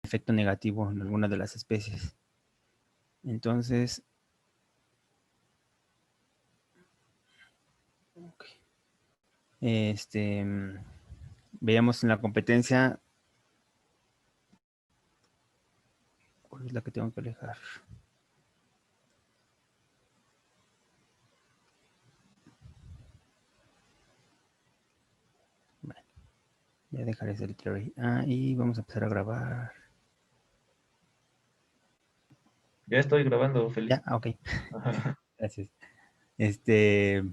efecto negativo en alguna de las especies. Entonces, veíamos en la competencia, ¿cuál es la que tengo que alejar? Bueno, ya dejaré ese letrero ahí. Y vamos a empezar a grabar. Ya estoy grabando, Felipe. Ya, ok. Gracias.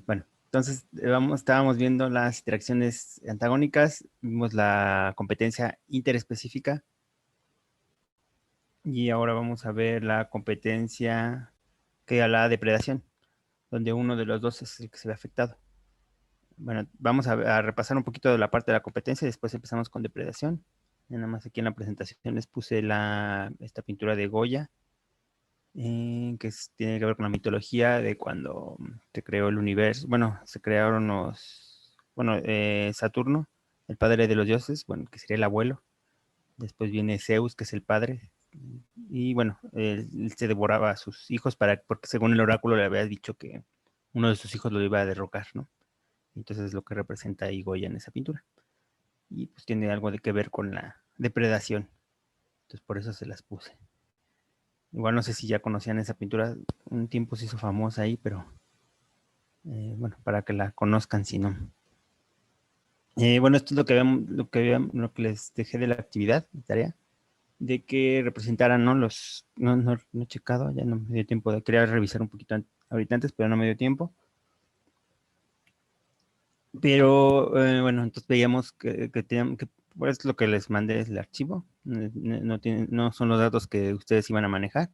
Bueno, entonces estábamos viendo las interacciones antagónicas, vimos la competencia interespecífica y ahora vamos a ver la competencia que a la depredación, donde uno de los dos es el que se ve afectado. Bueno, vamos a repasar un poquito de la parte de la competencia y después empezamos con depredación. Nada más aquí en la presentación les puse esta pintura de Goya, tiene que ver con la mitología de cuando se creó el universo. Bueno, se crearon Saturno, el padre de los dioses, bueno, que sería el abuelo. Después viene Zeus, que es el padre. Y bueno, él se devoraba a sus hijos porque según el oráculo le había dicho que uno de sus hijos lo iba a derrocar, ¿no? Entonces es lo que representa ahí Goya en esa pintura. Y pues tiene algo de que ver con la depredación. Entonces por eso se las puse. Igual no sé si ya conocían esa pintura, un tiempo se hizo famosa ahí, pero bueno, para que la conozcan si no. Bueno, esto es lo que les dejé de la actividad, de tarea, de que representaran, ¿no? No he checado, ya no me dio tiempo, quería revisar un poquito ahorita antes, pero no me dio tiempo. Pero bueno, entonces veíamos que tenían que, pues lo que les mandé es el archivo, no son los datos que ustedes iban a manejar.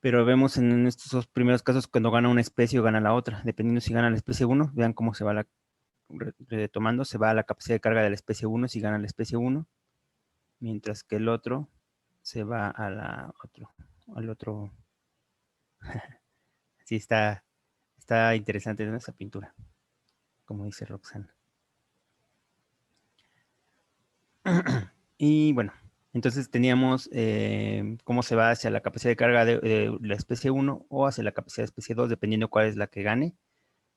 Pero vemos en estos dos primeros casos cuando gana una especie o gana la otra. Dependiendo si gana la especie 1, vean cómo se va retomando, se va a la capacidad de carga de la especie 1 si gana la especie 1, mientras que el otro se va al otro. Sí, está interesante, ¿no? Esa pintura, como dice Roxana. Y bueno, entonces teníamos cómo se va hacia la capacidad de carga de la especie 1 o hacia la capacidad de especie 2, dependiendo cuál es la que gane.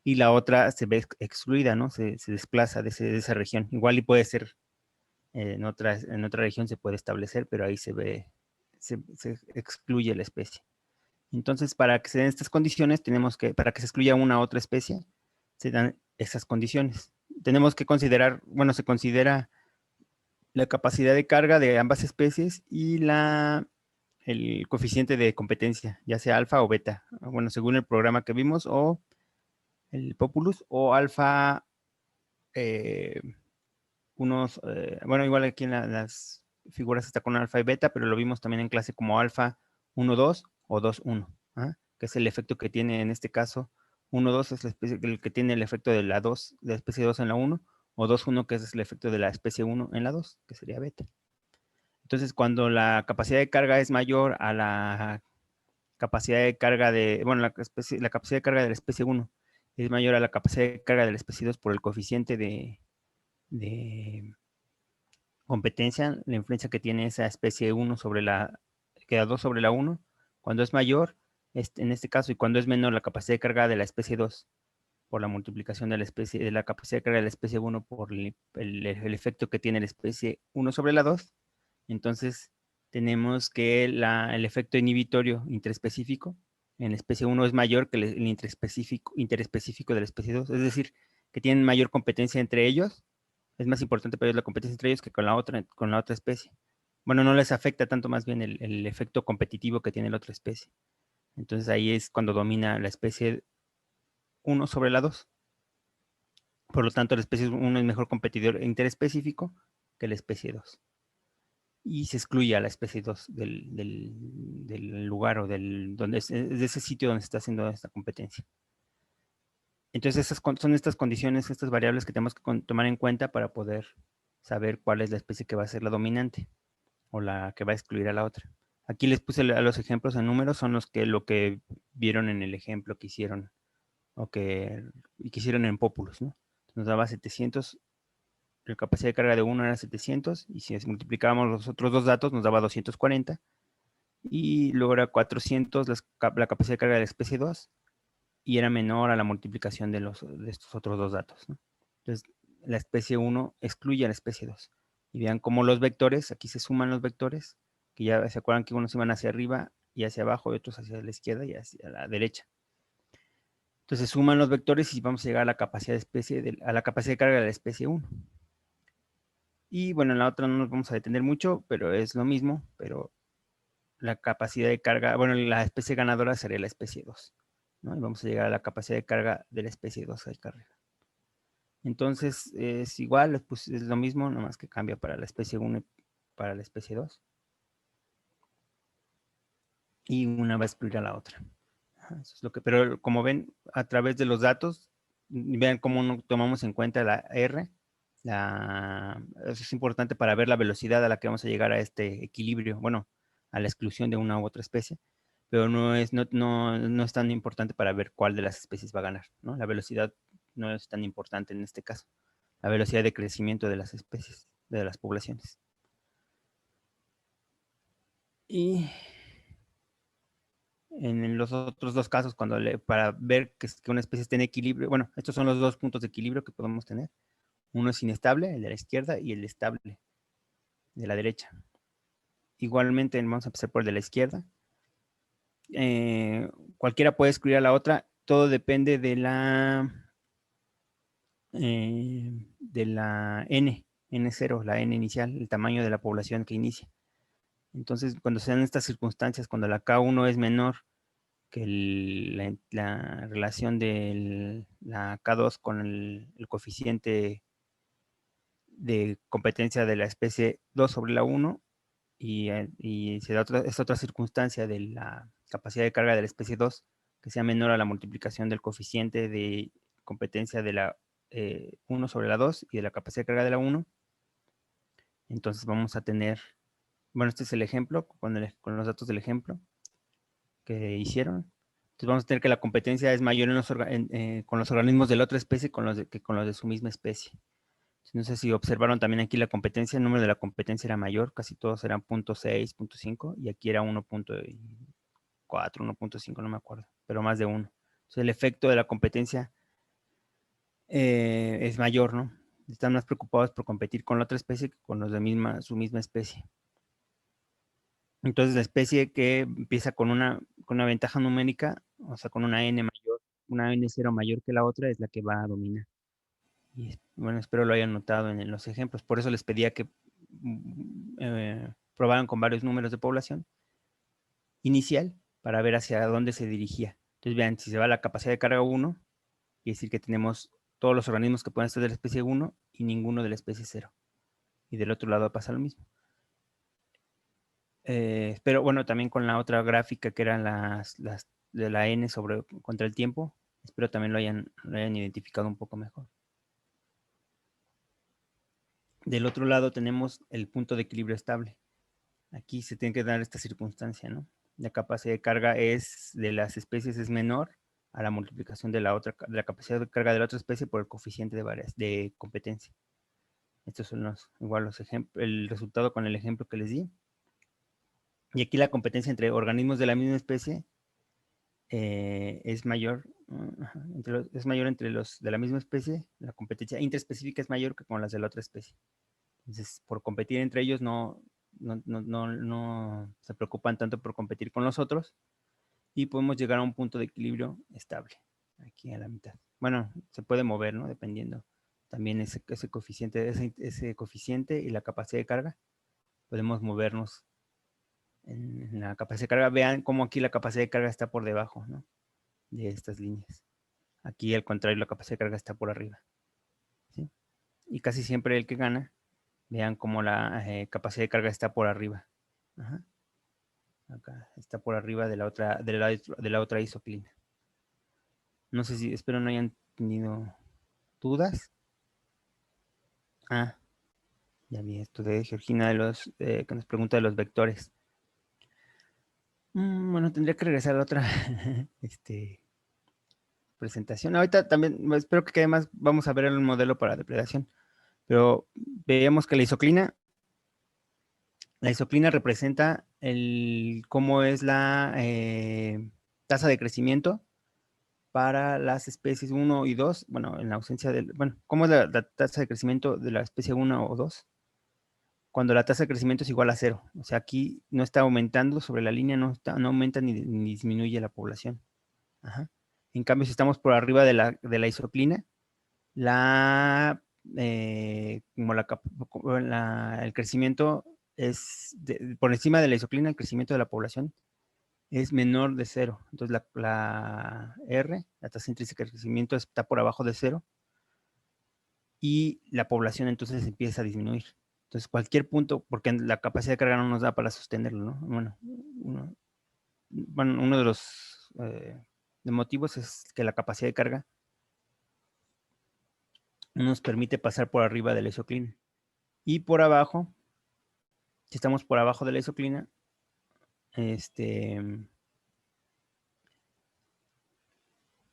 Y la otra se ve excluida, ¿no? Se desplaza de esa región. Igual y puede ser en otra región se puede establecer, pero ahí se excluye la especie. Entonces, para que se den estas condiciones, para que se excluya una otra especie, se dan esas condiciones. Tenemos que considerar, bueno, se considera la capacidad de carga de ambas especies y el coeficiente de competencia, ya sea alfa o beta. Bueno, según el programa que vimos, o el Populus, o alfa eh, bueno, igual aquí en las figuras está con alfa y beta, pero lo vimos también en clase como alfa 1,2 o 2,1, que es el efecto que tiene en este caso. 1,2 es el que tiene el efecto de la 2, de la especie 2 en la 1, o 2,1 que es el efecto de la especie 1 en la 2, que sería beta. Entonces, cuando la capacidad de carga es mayor a la capacidad de carga bueno, la capacidad de carga de la especie 1 es mayor a la capacidad de carga de la especie 2 por el coeficiente de competencia, la influencia que tiene esa especie 1 queda 2 sobre la 1, cuando es mayor, en este caso, y cuando es menor la capacidad de carga de la especie 2 por la multiplicación de la capacidad de carga de la especie 1 por el efecto que tiene la especie 1 sobre la 2, entonces tenemos que el efecto inhibitorio interespecífico en la especie 1 es mayor que el interespecífico de la especie 2, es decir, que tienen mayor competencia entre ellos. Es más importante para ellos la competencia entre ellos que con la otra especie. Bueno, no les afecta tanto más bien el efecto competitivo que tiene la otra especie. Entonces ahí es cuando domina la especie 1 sobre la 2. Por lo tanto, la especie 1 es mejor competidor interespecífico que la especie 2. Y se excluye a la especie 2 del lugar o de ese sitio donde se está haciendo esta competencia. Entonces, son estas condiciones, estas variables que tenemos que tomar en cuenta para poder saber cuál es la especie que va a ser la dominante o la que va a excluir a la otra. Aquí les puse a los ejemplos en números, son lo que vieron en el ejemplo que hicieron y que hicieron en Populus, ¿no? Nos daba 700 la capacidad de carga de uno era 700, y si multiplicábamos los otros dos datos nos daba 240, y luego era 400 la capacidad de carga de la especie 2, y era menor a la multiplicación de estos otros dos datos, ¿no? Entonces, la especie 1 excluye a la especie 2. Y vean cómo los vectores, aquí se suman los vectores, que ya se acuerdan que unos iban hacia arriba y hacia abajo, y otros hacia la izquierda y hacia la derecha. Entonces suman los vectores y vamos a llegar a la capacidad a la capacidad de carga de la especie 1. Y bueno, en la otra no nos vamos a detener mucho, pero es lo mismo, pero la capacidad de carga, bueno, la especie ganadora sería la especie 2, ¿no? Y vamos a llegar a la capacidad de carga de la especie 2 acá arriba. Entonces es igual, pues es lo mismo, nomás que cambia para la especie 1 y para la especie 2. Y una va a excluir a la otra. Eso es lo que, pero como ven, a través de los datos, vean cómo tomamos en cuenta la R. Eso es importante para ver la velocidad a la que vamos a llegar a este equilibrio, bueno, a la exclusión de una u otra especie, pero no es tan importante para ver cuál de las especies va a ganar, ¿no? La velocidad no es tan importante en este caso, la velocidad de crecimiento de las especies, de las poblaciones. Y en los otros dos casos, para ver que una especie esté en equilibrio, bueno, estos son los dos puntos de equilibrio que podemos tener. Uno es inestable, el de la izquierda, y el estable, de la derecha. Igualmente, vamos a empezar por el de la izquierda. Cualquiera puede excluir a la otra. Todo depende de la N0, la N inicial, el tamaño de la población que inicia. Entonces, cuando se dan estas circunstancias, cuando la K1 es menor que la relación de la K2 con el coeficiente de competencia de la especie 2 sobre la 1, y se da esta otra circunstancia de la capacidad de carga de la especie 2 que sea menor a la multiplicación del coeficiente de competencia de la 1 sobre la 2 y de la capacidad de carga de la 1. Entonces vamos a tener, bueno, este es el ejemplo, con los datos del ejemplo que hicieron. Entonces vamos a tener que la competencia es mayor con los organismos de la otra especie que con los de su misma especie. No sé si observaron también aquí la competencia, el número de la competencia era mayor, casi todos eran 0.6, 0.5, y aquí era 1.4, 1.5, no me acuerdo, pero más de 1. Entonces el efecto de la competencia es mayor, ¿no? Están más preocupados por competir con la otra especie que con los de su misma especie. Entonces la especie que empieza con una ventaja numérica, o sea, con una N mayor, una N0 mayor que la otra, es la que va a dominar. Y bueno, espero lo hayan notado en los ejemplos. Por eso les pedía que probaran con varios números de población inicial para ver hacia dónde se dirigía. Entonces vean, si se va a la capacidad de carga 1, quiere decir que tenemos todos los organismos que pueden ser de la especie 1 y ninguno de la especie 0. Y del otro lado pasa lo mismo. Pero bueno, también con la otra gráfica que eran las de la N contra el tiempo, espero también lo hayan identificado un poco mejor. Del otro lado tenemos el punto de equilibrio estable. Aquí se tiene que dar esta circunstancia, ¿no? La capacidad de carga de las especies es menor a la multiplicación de la capacidad de carga de la otra especie por el coeficiente de competencia. Estos son igual los ejemplos, el resultado con el ejemplo que les di. Y aquí la competencia entre organismos de la misma especie es mayor, entre los de la misma especie. La competencia interespecífica es mayor que con las de la otra especie. Entonces, por competir entre ellos no se preocupan tanto por competir con los otros, y podemos llegar a un punto de equilibrio estable, aquí a la mitad. Bueno, se puede mover, ¿no? Dependiendo también ese coeficiente y la capacidad de carga. Podemos movernos en la capacidad de carga. Vean cómo aquí la capacidad de carga está por debajo, ¿no? De estas líneas. Aquí, al contrario, la capacidad de carga está por arriba, ¿sí? Y casi siempre el que gana, vean cómo la capacidad de carga está por arriba. Ajá. Acá está por arriba de la otra isoclina. No sé si, espero no hayan tenido dudas. Ah, ya vi esto de Georgina que nos pregunta de los vectores. Bueno, tendría que regresar a la otra presentación. Ahorita también espero que además vamos a ver el modelo para depredación. Pero veíamos que la isoclina representa cómo es la tasa de crecimiento para las especies 1 y 2, bueno, en la ausencia del, bueno, ¿cómo es la tasa de crecimiento de la especie 1 o 2? Cuando la tasa de crecimiento es igual a 0. O sea, aquí no está aumentando sobre la línea, no aumenta ni disminuye la población. Ajá. En cambio, si estamos por arriba de la isoclina, el crecimiento es, por encima de la isoclina, el crecimiento de la población es menor de 0. Entonces, la R, la tasa intrínseca de crecimiento, está por abajo de 0 y la población entonces empieza a disminuir. Entonces, cualquier punto, porque la capacidad de carga no nos da para sostenerlo, ¿no? Bueno, uno de los de motivos es que la capacidad de carga no nos permite pasar por arriba de la isoclina. Y por abajo, si estamos por abajo de la isoclina,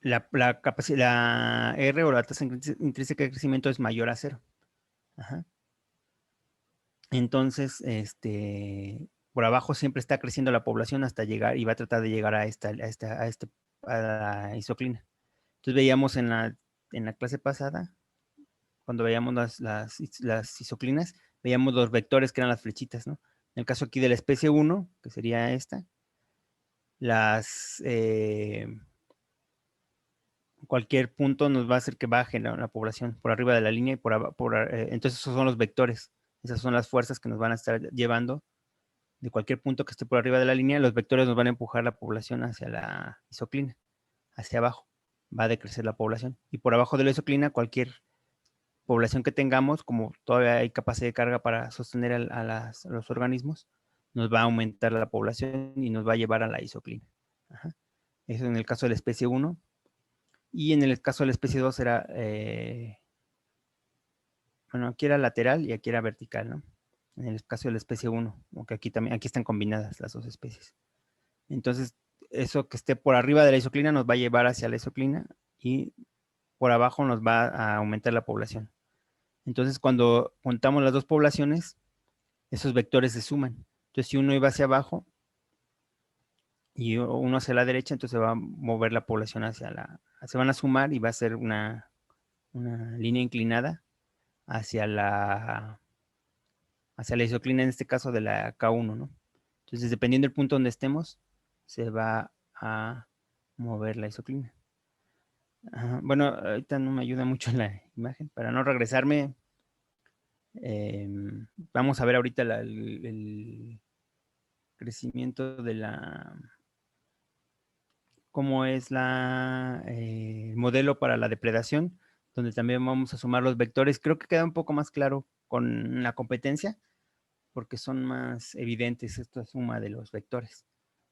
la R o la tasa intrínseca de crecimiento es mayor a 0. Ajá. Entonces, por abajo siempre está creciendo la población hasta llegar y va a tratar de llegar a la isoclina. Entonces veíamos en la clase pasada, cuando veíamos las isoclinas, veíamos los vectores que eran las flechitas, ¿no? En el caso aquí de la especie 1, que sería esta, cualquier punto nos va a hacer que baje la población por arriba de la línea y entonces esos son los vectores. Esas son las fuerzas que nos van a estar llevando de cualquier punto que esté por arriba de la línea. Los vectores nos van a empujar la población hacia la isoclina, hacia abajo. Va a decrecer la población. Y por abajo de la isoclina, cualquier población que tengamos, como todavía hay capacidad de carga para sostener a los organismos, nos va a aumentar la población y nos va a llevar a la isoclina. Ajá. Eso en el caso de la especie 1. Y en el caso de la especie 2 era, bueno, aquí era lateral y aquí era vertical, ¿no? En el caso de la especie 1, aunque aquí están combinadas las dos especies. Entonces, eso que esté por arriba de la isoclina nos va a llevar hacia la isoclina y por abajo nos va a aumentar la población. Entonces, cuando juntamos las dos poblaciones, esos vectores se suman. Entonces, si uno iba hacia abajo y uno hacia la derecha, entonces se va a mover la población se van a sumar y va a ser una línea inclinada hacia la isoclina, en este caso de la K1, ¿no? Entonces, dependiendo del punto donde estemos, se va a mover la isoclina. Bueno, ahorita no me ayuda mucho la imagen. Para no regresarme, vamos a ver ahorita el crecimiento de cómo es el modelo para la depredación, donde también vamos a sumar los vectores. Creo que queda un poco más claro con la competencia, porque son más evidentes esta suma de los vectores.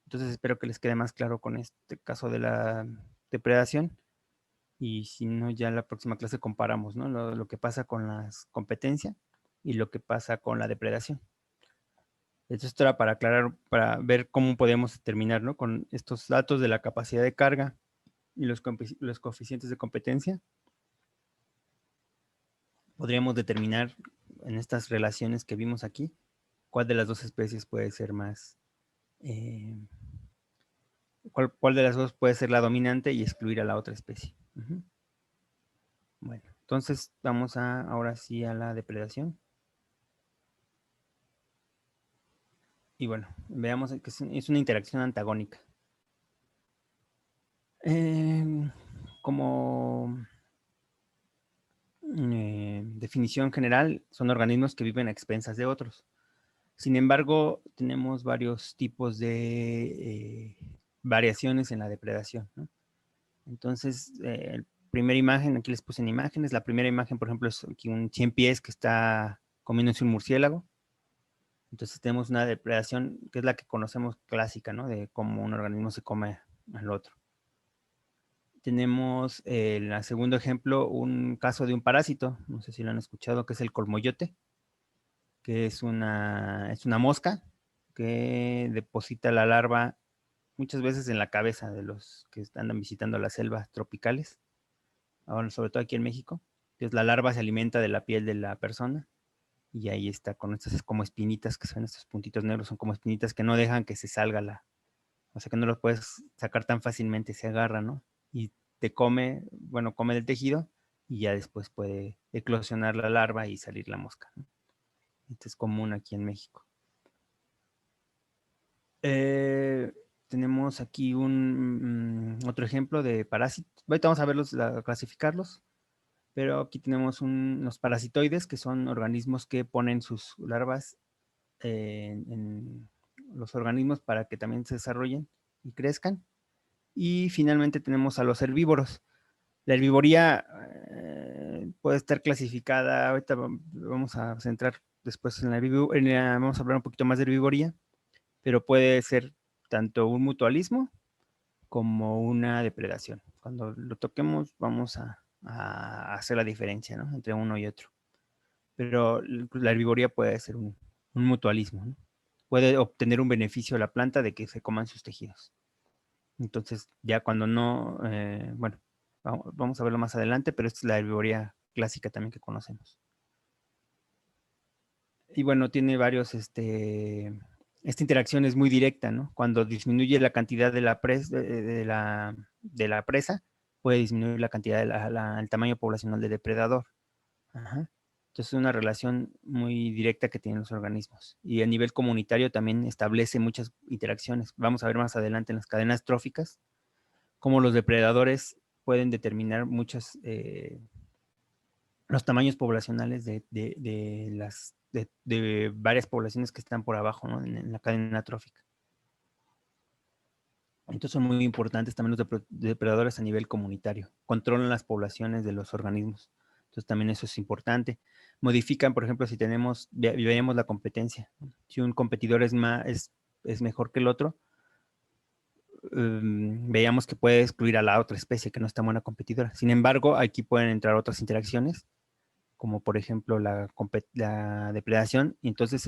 Entonces espero que les quede más claro con este caso de la depredación. Y si no, ya en la próxima clase comparamos, ¿no? Lo que pasa con la competencia y lo que pasa con la depredación. Esto era para aclarar, para ver cómo podemos terminar, ¿no? Con estos datos de la capacidad de carga y los coeficientes de competencia. Podríamos determinar en estas relaciones que vimos aquí, cuál de las dos especies puede ser más, cuál de las dos puede ser la dominante y excluir a la otra especie. Bueno, entonces vamos ahora sí a la depredación. Y bueno, veamos que es una interacción antagónica. Como definición general, son organismos que viven a expensas de otros. Sin embargo, tenemos varios tipos de variaciones en la depredación, ¿no? Entonces, primera imagen, aquí les puse en imágenes. La primera imagen, por ejemplo, es aquí un 100 pies que está comiéndose un murciélago. Entonces tenemos una depredación que es la que conocemos clásica, ¿no? De cómo un organismo se come al otro. Tenemos en el segundo ejemplo un caso de un parásito, no sé si lo han escuchado, que es el colmoyote, que es una mosca que deposita la larva muchas veces en la cabeza de los que andan visitando las selvas tropicales, ahora sobre todo aquí en México. Entonces la larva se alimenta de la piel de la persona y ahí está con estas como espinitas, que son estos puntitos negros, son como espinitas que no dejan que se salga o sea que no los puedes sacar tan fácilmente, se agarra, ¿no? Y te come, bueno, come del tejido y ya después puede eclosionar la larva y salir la mosca, ¿no? Esto es común aquí en México. Tenemos aquí otro ejemplo de parásitos. Ahorita vamos a verlos, clasificarlos, pero aquí tenemos los parasitoides, que son organismos que ponen sus larvas en los organismos para que también se desarrollen y crezcan. Y finalmente tenemos a los herbívoros. La herbivoría puede estar clasificada, ahorita vamos a centrar después en vamos a hablar un poquito más de herbivoría, pero puede ser tanto un mutualismo como una depredación. Cuando lo toquemos vamos a hacer la diferencia, ¿no?, entre uno y otro. Pero la herbivoría puede ser un mutualismo, ¿no? Puede obtener un beneficio a la planta de que se coman sus tejidos. Entonces, ya cuando no, bueno, vamos a verlo más adelante, pero esta es la herbivoría clásica también que conocemos. Y bueno, tiene varios, esta interacción es muy directa, ¿no? Cuando disminuye la cantidad de la presa, puede disminuir la cantidad el tamaño poblacional del depredador. Ajá. Entonces es una relación muy directa que tienen los organismos. Y a nivel comunitario también establece muchas interacciones. Vamos a ver más adelante en las cadenas tróficas cómo los depredadores pueden determinar los tamaños poblacionales de varias poblaciones que están por abajo, ¿no?, en la cadena trófica. Entonces son muy importantes también los depredadores a nivel comunitario. Controlan las poblaciones de los organismos. Entonces también eso es importante. Modifican, por ejemplo, si veíamos la competencia. Si un competidor es mejor que el otro, veíamos que puede excluir a la otra especie que no es tan buena competidora. Sin embargo, aquí pueden entrar otras interacciones, como por ejemplo la depredación, y entonces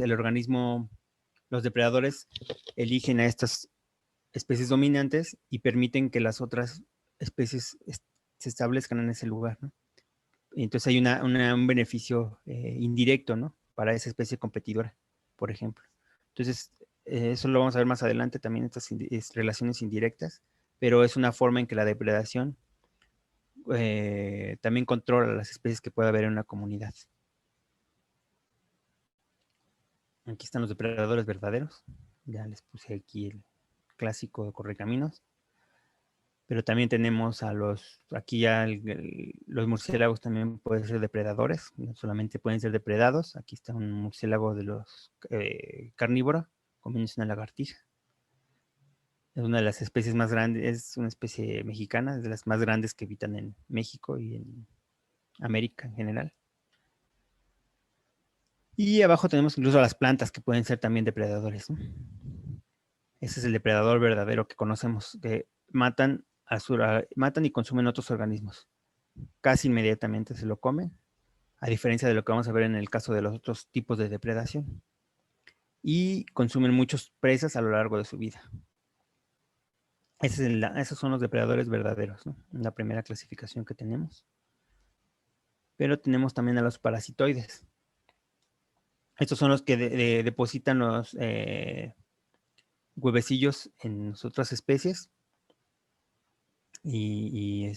los depredadores eligen a estas especies dominantes y permiten que las otras especies se establezcan en ese lugar, ¿no? Y entonces hay un beneficio indirecto, ¿no?, para esa especie competidora, por ejemplo. Entonces, eso lo vamos a ver más adelante también, estas relaciones indirectas, pero es una forma en que la depredación también controla las especies que puede haber en una comunidad. Aquí están los depredadores verdaderos. Ya les puse aquí el clásico de correcaminos. Pero también tenemos aquí ya los murciélagos también pueden ser depredadores, no solamente pueden ser depredados. Aquí está un murciélago de los carnívoros, comiéndose una lagartija. Es una de las especies más grandes, es una especie mexicana, es de las más grandes que habitan en México y en América en general. Y abajo tenemos incluso las plantas que pueden ser también depredadores, ¿no? Ese es el depredador verdadero que conocemos, que matan y consumen otros organismos. Casi inmediatamente se lo comen, a diferencia de lo que vamos a ver en el caso de los otros tipos de depredación. Y consumen muchas presas a lo largo de su vida. Esos son los depredadores verdaderos, ¿no?, la primera clasificación que tenemos. Pero tenemos también a los parasitoides. Estos son los que depositan los huevecillos en otras especies y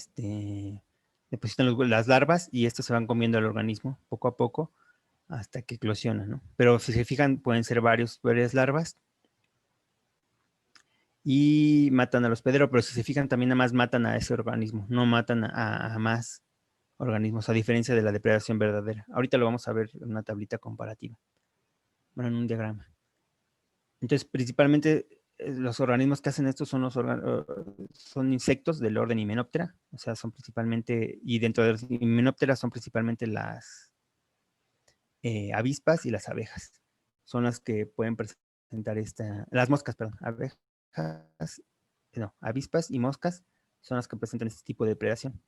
depositan las larvas y estos se van comiendo al organismo poco a poco hasta que eclosionan, ¿no? Pero si se fijan, pueden ser varias larvas y matan a los hospedero, pero si se fijan, también nada más matan a ese organismo, no matan a más organismos, a diferencia de la depredación verdadera. Ahorita lo vamos a ver en una tablita comparativa, bueno, en un diagrama. Entonces, principalmente los organismos que hacen esto son insectos del orden Hymenoptera, o sea, son principalmente, y dentro de los Hymenoptera son principalmente las avispas y las abejas. Son las que pueden presentar las moscas, perdón, avispas y moscas son las que presentan este tipo de depredación.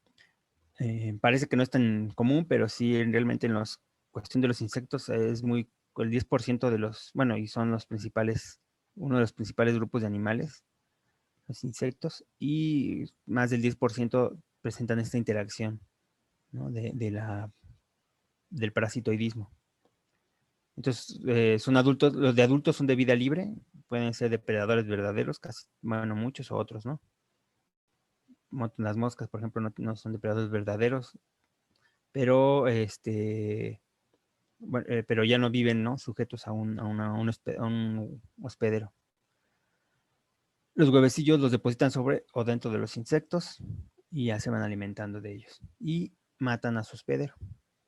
Parece que no es tan común, pero sí realmente en la cuestión de los insectos es el 10% de bueno, y son uno de los principales grupos de animales, los insectos, y más del 10% presentan esta interacción ¿no? Del parasitoidismo. Entonces, son adultos, los de adultos son de vida libre, pueden ser depredadores verdaderos, casi, bueno, muchos o otros, ¿no? Las moscas, por ejemplo, no son depredadores verdaderos, pero bueno, pero ya no viven, ¿no? Sujetos a un hospedero. Los huevecillos los depositan sobre o dentro de los insectos y ya se van alimentando de ellos. Y matan a su hospedero.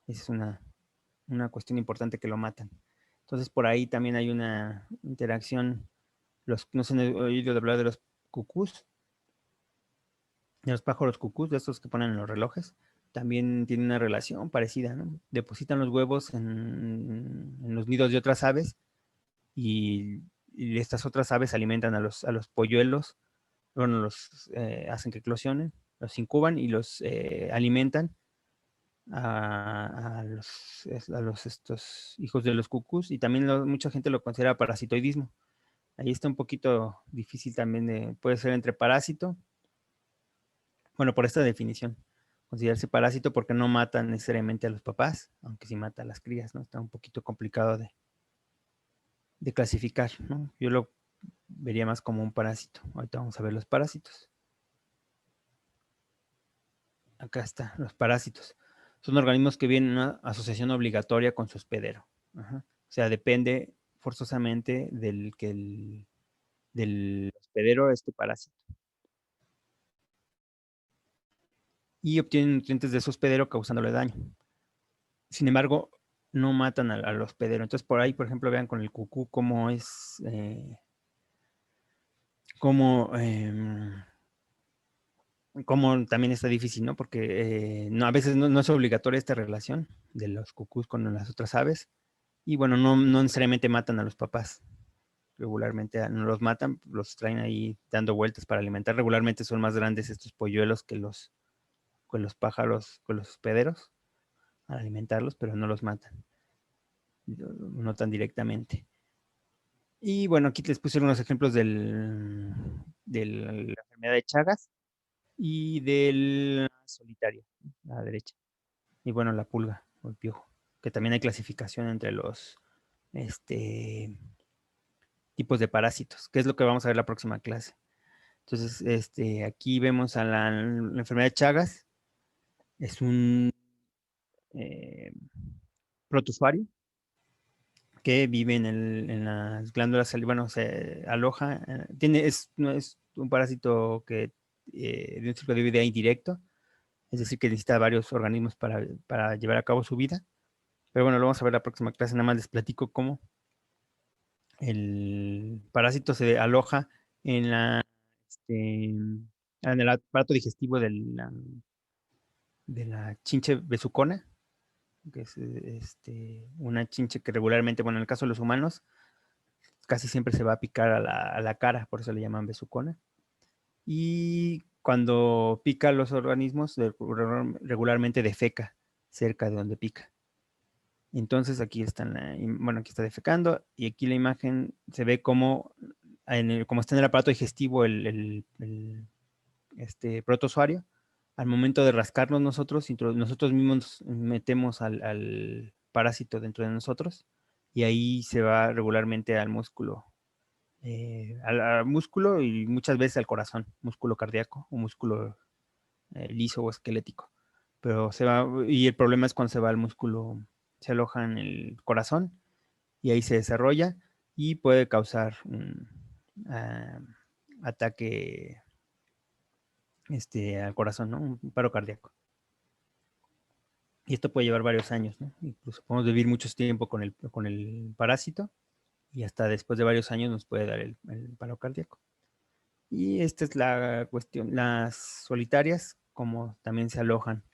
Esa es una cuestión importante, que lo matan. Entonces, por ahí también hay una interacción. No se han oído hablar de los cucús, de los pájaros cucús, de estos que ponen en los relojes. También tienen una relación parecida, ¿no? Depositan los huevos en los nidos de otras aves y estas otras aves alimentan a los polluelos, bueno, los hacen que eclosionen, los incuban y los alimentan a estos hijos de los cucús, y también mucha gente lo considera parasitoidismo. Ahí está un poquito difícil también, puede ser entre parásito, bueno, por esta definición, considerarse parásito porque no matan necesariamente a los papás, aunque sí mata a las crías, ¿no? Está un poquito complicado de clasificar, ¿no? Yo lo vería más como un parásito. Ahorita vamos a ver los parásitos. Acá está, los parásitos. Son organismos que vienen en una asociación obligatoria con su hospedero. Ajá. O sea, depende forzosamente del hospedero este parásito. Y obtienen nutrientes de su hospedero causándole daño. Sin embargo, no matan al hospedero. Entonces, por ahí, por ejemplo, vean con el cucú cómo es, cómo también está difícil, ¿no? Porque a veces no es obligatoria esta relación de los cucús con las otras aves. Y bueno, no necesariamente matan a los papás. Regularmente no los matan, los traen ahí dando vueltas para alimentar. Regularmente son más grandes estos polluelos que los pájaros, con los hospederos, al alimentarlos, pero no los matan. No tan directamente. Y bueno, aquí les puse unos ejemplos de la enfermedad de Chagas y del solitario, a la derecha. Y bueno, la pulga o el piojo, que también hay clasificación entre los tipos de parásitos, que es lo que vamos a ver la próxima clase. Entonces, aquí vemos a la enfermedad de Chagas. Es un protozoario que vive en las glándulas salivales, bueno, se aloja, no es un parásito de un ciclo de vida indirecto, es decir, que necesita varios organismos para llevar a cabo su vida. Pero bueno, lo vamos a ver la próxima clase. Nada más les platico cómo el parásito se aloja en en el aparato digestivo de la chinche besucona, que es una chinche que regularmente, bueno, en el caso de los humanos, casi siempre se va a picar a la cara, por eso le llaman besucona. Y cuando pica los organismos, regularmente defeca cerca de donde pica. Entonces aquí aquí está defecando, y aquí la imagen se ve como está en el aparato digestivo este protozoario. Al momento de rascarnos nosotros mismos metemos al parásito dentro de nosotros, y ahí se va regularmente al músculo, al músculo y muchas veces al corazón, músculo cardíaco o músculo liso o esquelético. Pero y el problema es cuando se va al músculo, se aloja en el corazón y ahí se desarrolla y puede causar un ataque al corazón, ¿no? Un paro cardíaco. Y esto puede llevar varios años, ¿no? Incluso podemos vivir mucho tiempo con el parásito, y hasta después de varios años nos puede dar el paro cardíaco. Y esta es la cuestión. Las solitarias, como también se alojan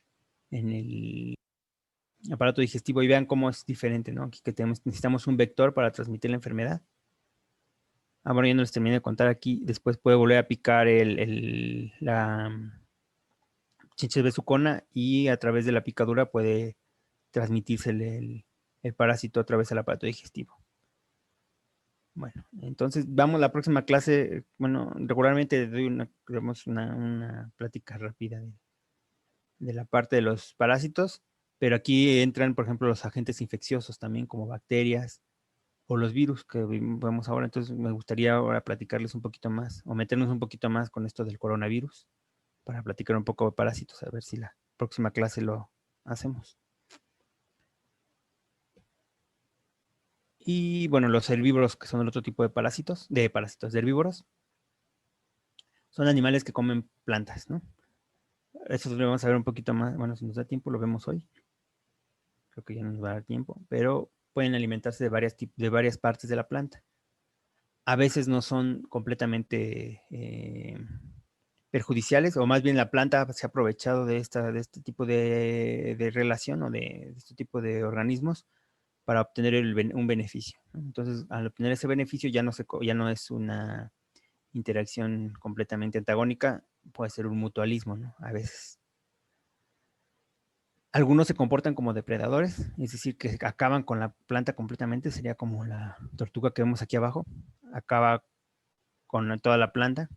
en el aparato digestivo, y vean cómo es diferente, ¿no? Aquí que necesitamos un vector para transmitir la enfermedad. Bueno, ya no les terminé de contar aquí. Después puede volver a picar la chinche besucona, y a través de la picadura puede transmitirse el parásito a través del aparato digestivo. Bueno, entonces vamos a la próxima clase. Bueno, regularmente doy una plática rápida de la parte de los parásitos, pero aquí entran, por ejemplo, los agentes infecciosos también, como bacterias o los virus que vemos ahora. Entonces me gustaría ahora platicarles un poquito más o meternos un poquito más con esto del coronavirus para platicar un poco de parásitos, a ver si la próxima clase lo hacemos. Y bueno, los herbívoros, que son el otro tipo de parásitos, de herbívoros, son animales que comen plantas, ¿no? Eso lo vamos a ver un poquito más, bueno, si nos da tiempo lo vemos hoy. Creo que ya no nos va a dar tiempo, pero pueden alimentarse de varias partes de la planta. A veces no son completamente perjudiciales, o más bien la planta se ha aprovechado de este tipo de relación o de este tipo de organismos para obtener un beneficio, ¿no? Entonces, al obtener ese beneficio ya no es una interacción completamente antagónica, puede ser un mutualismo, ¿no? A veces. Algunos se comportan como depredadores, es decir, que acaban con la planta completamente, sería como la tortuga que vemos aquí abajo, acaba con toda la planta,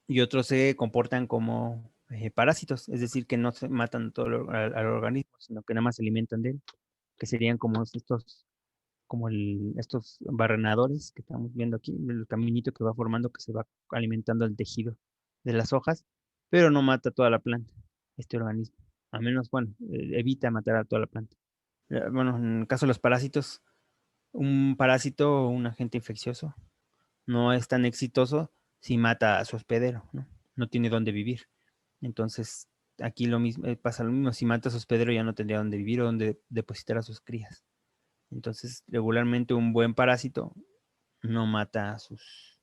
y otros se comportan como parásitos, es decir, que no se matan todo al organismo, sino que nada más se alimentan de él, que serían como estos barrenadores que estamos viendo aquí, el caminito que va formando, que se va alimentando el tejido de las hojas, pero no mata toda la planta, este organismo. A menos, bueno, evita matar a toda la planta. Bueno, en el caso de los parásitos, un parásito o un agente infeccioso no es tan exitoso si mata a su hospedero, ¿no? No tiene dónde vivir. Entonces, aquí lo mismo, pasa lo mismo. Si mata a su hospedero, ya no tendría dónde vivir o dónde depositar a sus crías. Entonces, regularmente un buen parásito no mata a sus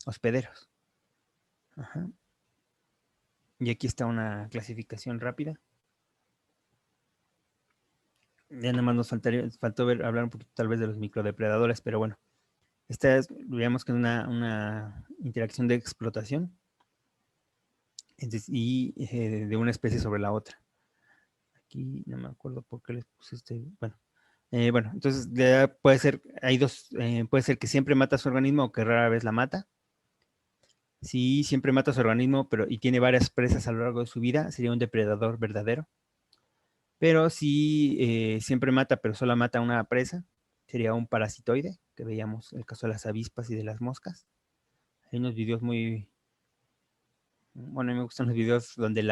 hospederos. Ajá. Y aquí está una clasificación rápida. Ya nada más nos faltó hablar un poquito tal vez de los microdepredadores, pero bueno, esta es, digamos que una interacción de explotación y de una especie sobre la otra. Aquí no me acuerdo por qué les puse bueno. Bueno, entonces puede ser, hay dos, puede ser que siempre mata a su organismo o que rara vez la mata. Si siempre mata a su organismo y tiene varias presas a lo largo de su vida, sería un depredador verdadero. Pero si siempre mata, pero solo mata a una presa, sería un parasitoide, que veíamos el caso de las avispas y de las moscas. Hay unos videos bueno, a mí me gustan los videos donde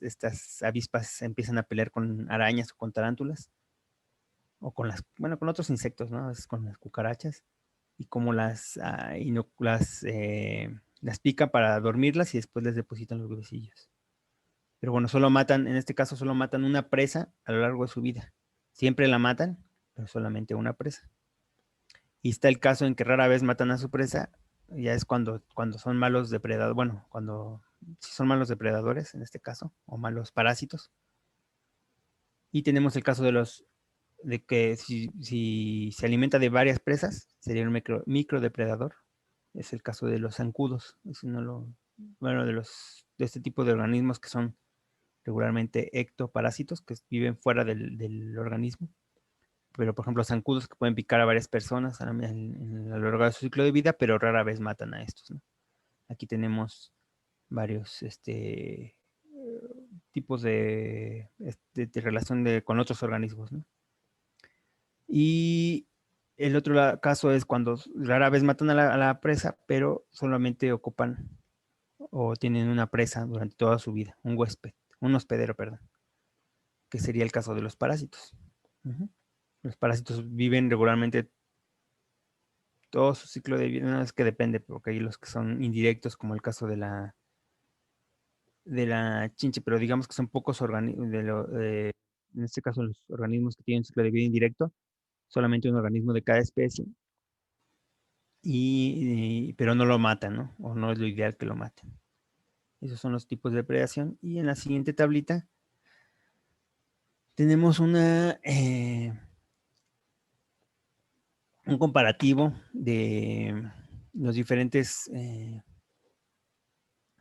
estas avispas empiezan a pelear con arañas o con tarántulas, o con otros insectos, ¿no? A veces con las cucarachas, y cómo las pica para dormirlas y después les depositan los huevecillos. Pero bueno, en este caso solo matan una presa a lo largo de su vida. Siempre la matan, pero solamente una presa. Y está el caso en que rara vez matan a su presa, ya es cuando son malos depredadores, bueno, si son malos depredadores en este caso, o malos parásitos. Y tenemos el caso de que si se alimenta de varias presas, sería un microdepredador. Es el caso de los zancudos. Es bueno, de este tipo de organismos que son regularmente ectoparásitos, que viven fuera del organismo. Pero, por ejemplo, zancudos que pueden picar a varias personas a lo largo de su ciclo de vida, pero rara vez matan a estos, ¿no? Aquí tenemos varios tipos de relación con otros organismos, ¿no? Y el otro caso es cuando rara vez matan a la presa, pero solamente ocupan o tienen una presa durante toda su vida, un hospedero, perdón, que sería el caso de los parásitos. Uh-huh. Los parásitos viven regularmente todo su ciclo de vida, no es que depende, porque hay los que son indirectos, como el caso de la chinche, pero digamos que son pocos organismos, en este caso los organismos que tienen ciclo de vida indirecto, solamente un organismo de cada especie, pero no lo matan, ¿no? O no es lo ideal que lo maten. Esos son los tipos de predación. Y en la siguiente tablita tenemos un comparativo de los diferentes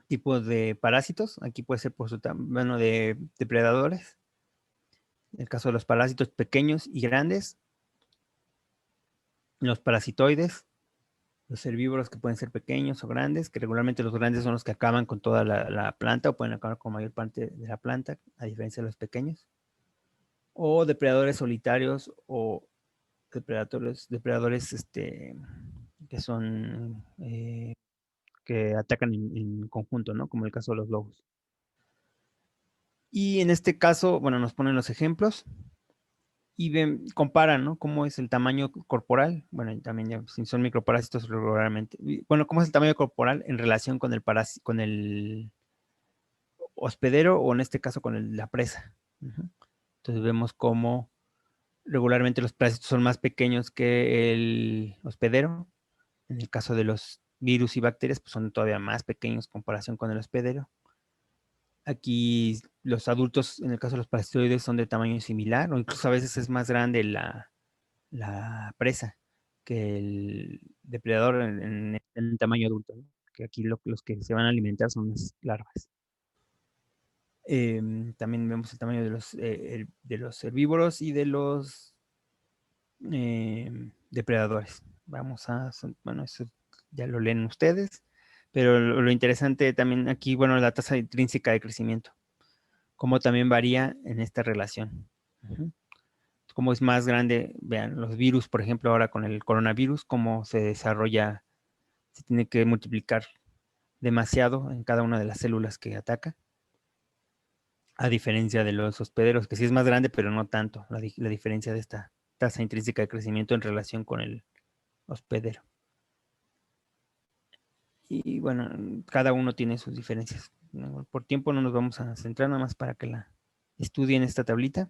tipos de parásitos. Aquí puede ser por su tamaño de depredadores. En el caso de los parásitos pequeños y grandes, los parasitoides, Los herbívoros que pueden ser pequeños o grandes, que regularmente los grandes son los que acaban con toda la planta o pueden acabar con mayor parte de la planta, a diferencia de los pequeños. O depredadores solitarios o depredadores que son que atacan en conjunto, ¿no? Como el caso de los lobos. Y en este caso, bueno, nos ponen los ejemplos y comparan, ¿no? Cómo es el tamaño corporal, bueno, y también ya, si son microparásitos regularmente, bueno, cómo es el tamaño corporal en relación con con el hospedero o en este caso con la presa. Entonces vemos cómo regularmente los parásitos son más pequeños que el hospedero. En el caso de los virus y bacterias, pues son todavía más pequeños en comparación con el hospedero. Aquí los adultos, en el caso de los parasitoides, son de tamaño similar, o incluso a veces es más grande la presa que el depredador en tamaño adulto, ¿no? Que aquí los que se van a alimentar son las larvas. También vemos el tamaño de los herbívoros y de los depredadores. Bueno, eso ya lo leen ustedes, pero lo interesante también aquí, bueno, la tasa intrínseca de crecimiento, cómo también varía en esta relación. Cómo es más grande, vean, los virus, por ejemplo, ahora con el coronavirus, cómo se desarrolla, se tiene que multiplicar demasiado en cada una de las células que ataca, a diferencia de los hospederos, que sí es más grande, pero no tanto, la diferencia de esta tasa intrínseca de crecimiento en relación con el hospedero. Y bueno, cada uno tiene sus diferencias. Por tiempo no nos vamos a centrar, nada más para que la estudien esta tablita.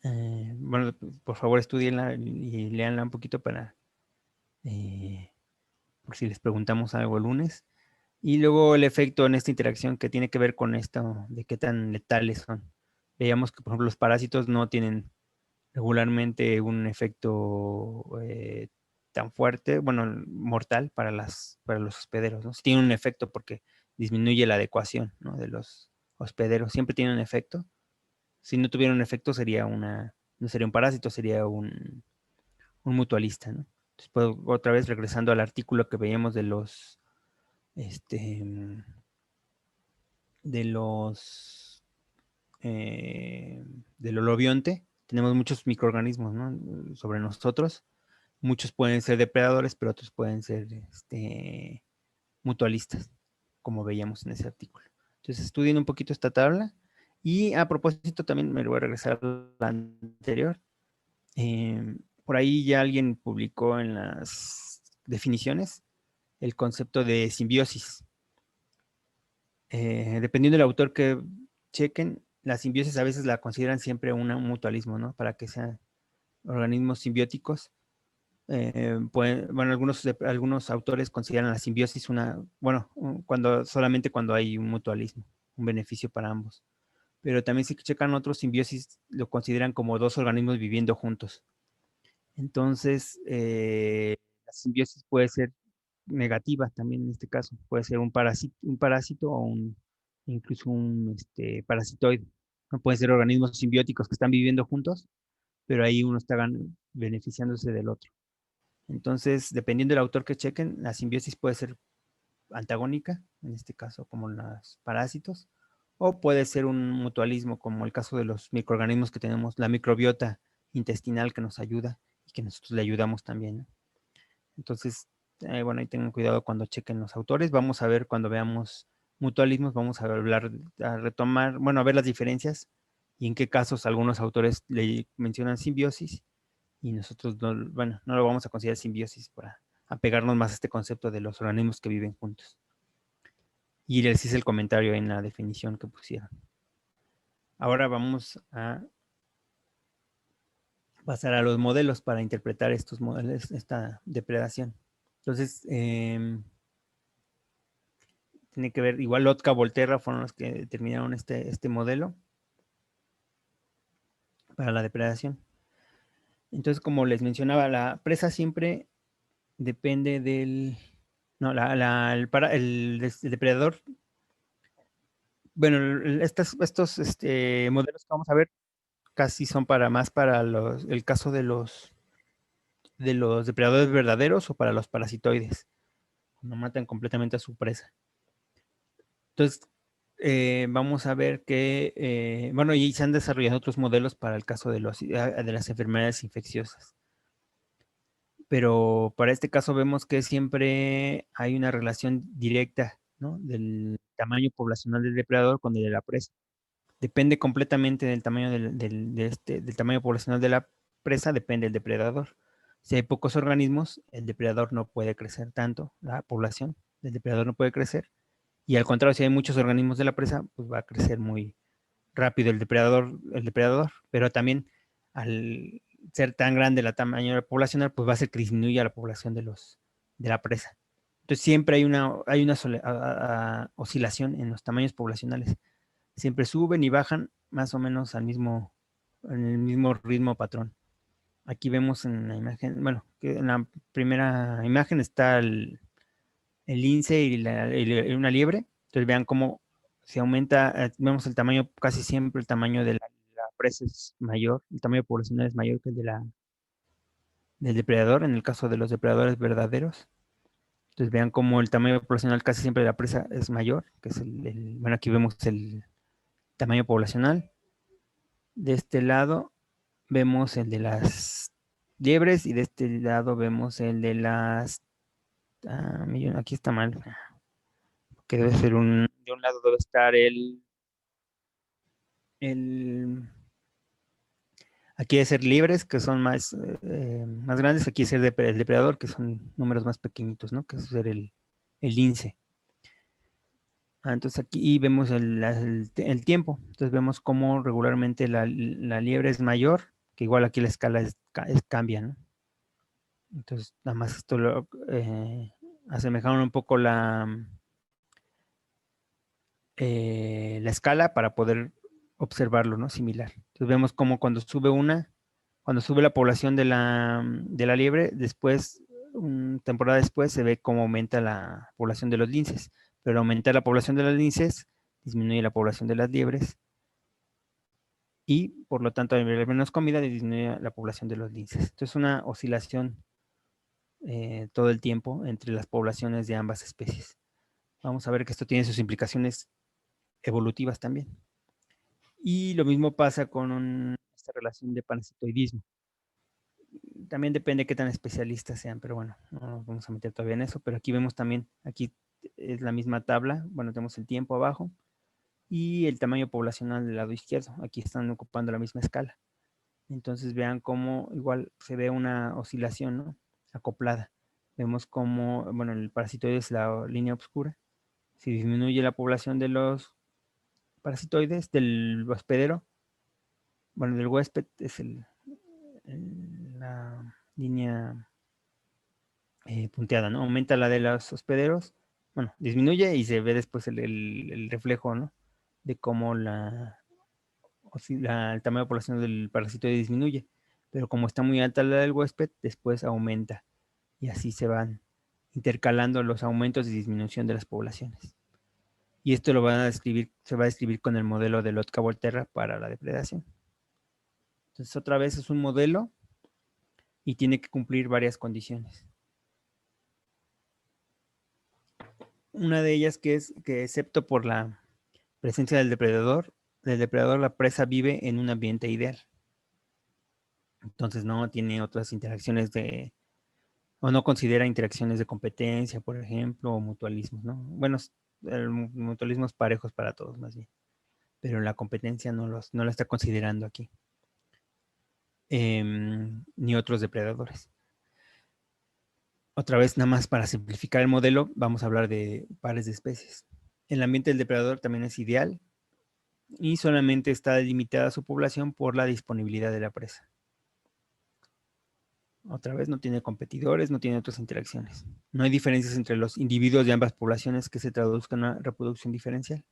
Bueno, por favor estudienla y leanla un poquito para por si les preguntamos algo el lunes. Y luego el efecto en esta interacción que tiene que ver con esto de qué tan letales son. Veíamos que, por ejemplo, los parásitos no tienen regularmente un efecto tan fuerte, bueno, mortal para los hospederos, ¿no? Sí tiene un efecto porque disminuye la adecuación, ¿no? De los hospederos. Siempre tiene un efecto. Si no tuviera un efecto, no sería un parásito, sería un mutualista, ¿no? Entonces, pues, otra vez regresando al artículo que veíamos este, de los, del holobionte, tenemos muchos microorganismos, ¿no? Sobre nosotros. Muchos pueden ser depredadores, pero otros pueden ser mutualistas, como veíamos en ese artículo. Entonces, estudien un poquito esta tabla. Y a propósito, también me voy a regresar a la anterior. Por ahí ya alguien publicó en las definiciones el concepto de simbiosis. Dependiendo del autor que chequen, la simbiosis a veces la consideran siempre un mutualismo, ¿no? Para que sean organismos simbióticos. Bueno, algunos autores consideran la simbiosis solamente cuando hay un mutualismo, un beneficio para ambos. Pero también si checan otros, simbiosis lo consideran como dos organismos viviendo juntos. Entonces, la simbiosis puede ser negativa también en este caso. Puede ser un parásito o incluso un parasitoide. No pueden ser organismos simbióticos que están viviendo juntos, pero ahí uno está beneficiándose del otro. Entonces, dependiendo del autor que chequen, la simbiosis puede ser antagónica, en este caso como los parásitos, o puede ser un mutualismo, como el caso de los microorganismos que tenemos, la microbiota intestinal que nos ayuda y que nosotros le ayudamos también, ¿no? Entonces, bueno, ahí tengan cuidado cuando chequen los autores. Vamos a ver cuando veamos mutualismos, vamos a hablar, a retomar, bueno, a ver las diferencias y en qué casos algunos autores le mencionan simbiosis y nosotros no, bueno, no lo vamos a considerar simbiosis para apegarnos más a este concepto de los organismos que viven juntos. Y les hice el comentario en la definición que pusieron. Ahora vamos a pasar a los modelos para interpretar estos modelos, esta depredación. Entonces, tiene que ver, igual Lotka, Volterra fueron los que determinaron este modelo para la depredación. Entonces, como les mencionaba, la presa siempre depende del, no, el depredador. Bueno, estos modelos que vamos a ver casi son para el caso de los de los depredadores verdaderos o para los parasitoides, cuando matan completamente a su presa. Entonces, vamos a ver que, bueno, y se han desarrollado otros modelos para el caso de las enfermedades infecciosas. Pero para este caso vemos que siempre hay una relación directa, ¿no?, del tamaño poblacional del depredador con el de la presa. Depende completamente del tamaño del tamaño poblacional de la presa, depende del depredador. Si hay pocos organismos, el depredador no puede crecer tanto, la población del depredador no puede crecer. Y al contrario, si hay muchos organismos de la presa, pues va a crecer muy rápido el depredador, pero también al ser tan grande la tamaño poblacional, pues va a hacer que disminuya la población de la presa. Entonces siempre hay una oscilación en los tamaños poblacionales. Siempre suben y bajan más o menos en el mismo ritmo patrón. Aquí vemos en la imagen, bueno, que en la primera imagen está el lince y una liebre. Entonces vean cómo se aumenta, vemos el tamaño, casi siempre el tamaño de la presa es mayor, el tamaño poblacional es mayor que el del depredador, en el caso de los depredadores verdaderos. Entonces vean cómo el tamaño poblacional casi siempre de la presa es mayor, que es bueno, aquí vemos el tamaño poblacional. De este lado vemos el de las liebres y de este lado vemos el de las... aquí está mal, que debe ser de un lado debe estar aquí debe ser libres, que son más grandes, aquí debe ser el depredador, que son números más pequeñitos, ¿no? Que es ser el lince. Entonces aquí vemos el tiempo. Entonces vemos cómo regularmente la liebre es mayor, que igual aquí la escala cambia, ¿no? Entonces nada más esto lo asemejaron un poco la escala para poder observarlo, ¿no? Similar. Entonces vemos cómo cuando sube la población de la liebre, después, temporada después, se ve cómo aumenta la población de los linces. Pero aumentar la población de los linces disminuye la población de las liebres y por lo tanto, al haber menos comida, disminuye la población de los linces. Entonces, una oscilación todo el tiempo entre las poblaciones de ambas especies. Vamos a ver que esto tiene sus implicaciones evolutivas también. Y lo mismo pasa con esta relación de parasitoidismo. También depende de qué tan especialistas sean, pero bueno, no nos vamos a meter todavía en eso. Pero aquí vemos también, aquí es la misma tabla. Bueno, tenemos el tiempo abajo y el tamaño poblacional del lado izquierdo. Aquí están ocupando la misma escala. Entonces vean cómo igual se ve una oscilación, ¿no?, acoplada. Vemos cómo, bueno, el parasitoide es la línea oscura. Si disminuye la población de los parasitoides, del hospedero, bueno, del huésped es la línea punteada, ¿no? Aumenta la de los hospederos, bueno, disminuye y se ve después el reflejo, ¿no?, de cómo el tamaño de población del parasitoide disminuye. Pero como está muy alta la del huésped, después aumenta. Y así se van intercalando los aumentos y disminución de las poblaciones. Y esto se va a describir con el modelo de Lotka-Volterra para la depredación. Entonces, otra vez es un modelo y tiene que cumplir varias condiciones. Una de ellas que es que, excepto por la presencia del depredador, la presa vive en un ambiente ideal. Entonces no tiene otras interacciones o no considera interacciones de competencia, por ejemplo, o mutualismos, ¿no? Bueno, mutualismos parejos para todos, más bien. Pero la competencia no la está considerando aquí. Ni otros depredadores. Otra vez, nada más para simplificar el modelo, vamos a hablar de pares de especies. El ambiente del depredador también es ideal y solamente está delimitada su población por la disponibilidad de la presa. Otra vez, no tiene competidores, no tiene otras interacciones. No hay diferencias entre los individuos de ambas poblaciones que se traduzcan en una reproducción diferencial.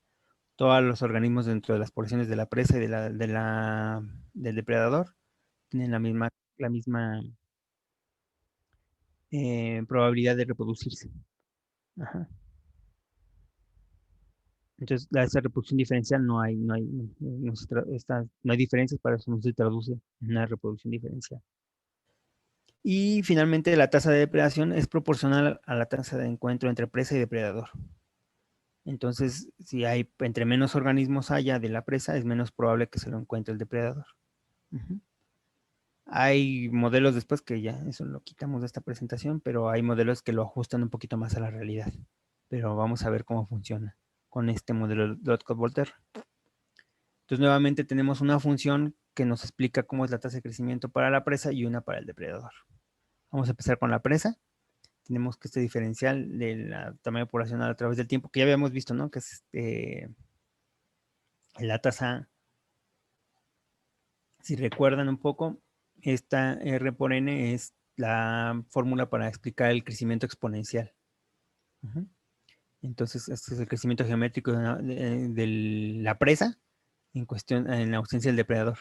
Todos los organismos dentro de las poblaciones de la presa y del depredador tienen la misma probabilidad de reproducirse. Ajá. Entonces, esa reproducción diferencial no hay diferencias, para eso no se traduce en una reproducción diferencial. Y finalmente la tasa de depredación es proporcional a la tasa de encuentro entre presa y depredador. Entonces, si hay entre menos organismos haya de la presa, es menos probable que se lo encuentre el depredador. Hay modelos después que ya eso lo quitamos de esta presentación, pero hay modelos que lo ajustan un poquito más a la realidad. Pero vamos a ver cómo funciona con este modelo Dodcote-Volterra. Entonces, nuevamente tenemos una función que nos explica cómo es la tasa de crecimiento para la presa y una para el depredador. Vamos a empezar con la presa. Tenemos que este diferencial del tamaño poblacional a través del tiempo, que ya habíamos visto, ¿no? Que es la tasa, si recuerdan un poco, esta R por N es la fórmula para explicar el crecimiento exponencial. Entonces, este es el crecimiento geométrico de la presa en ausencia del depredador.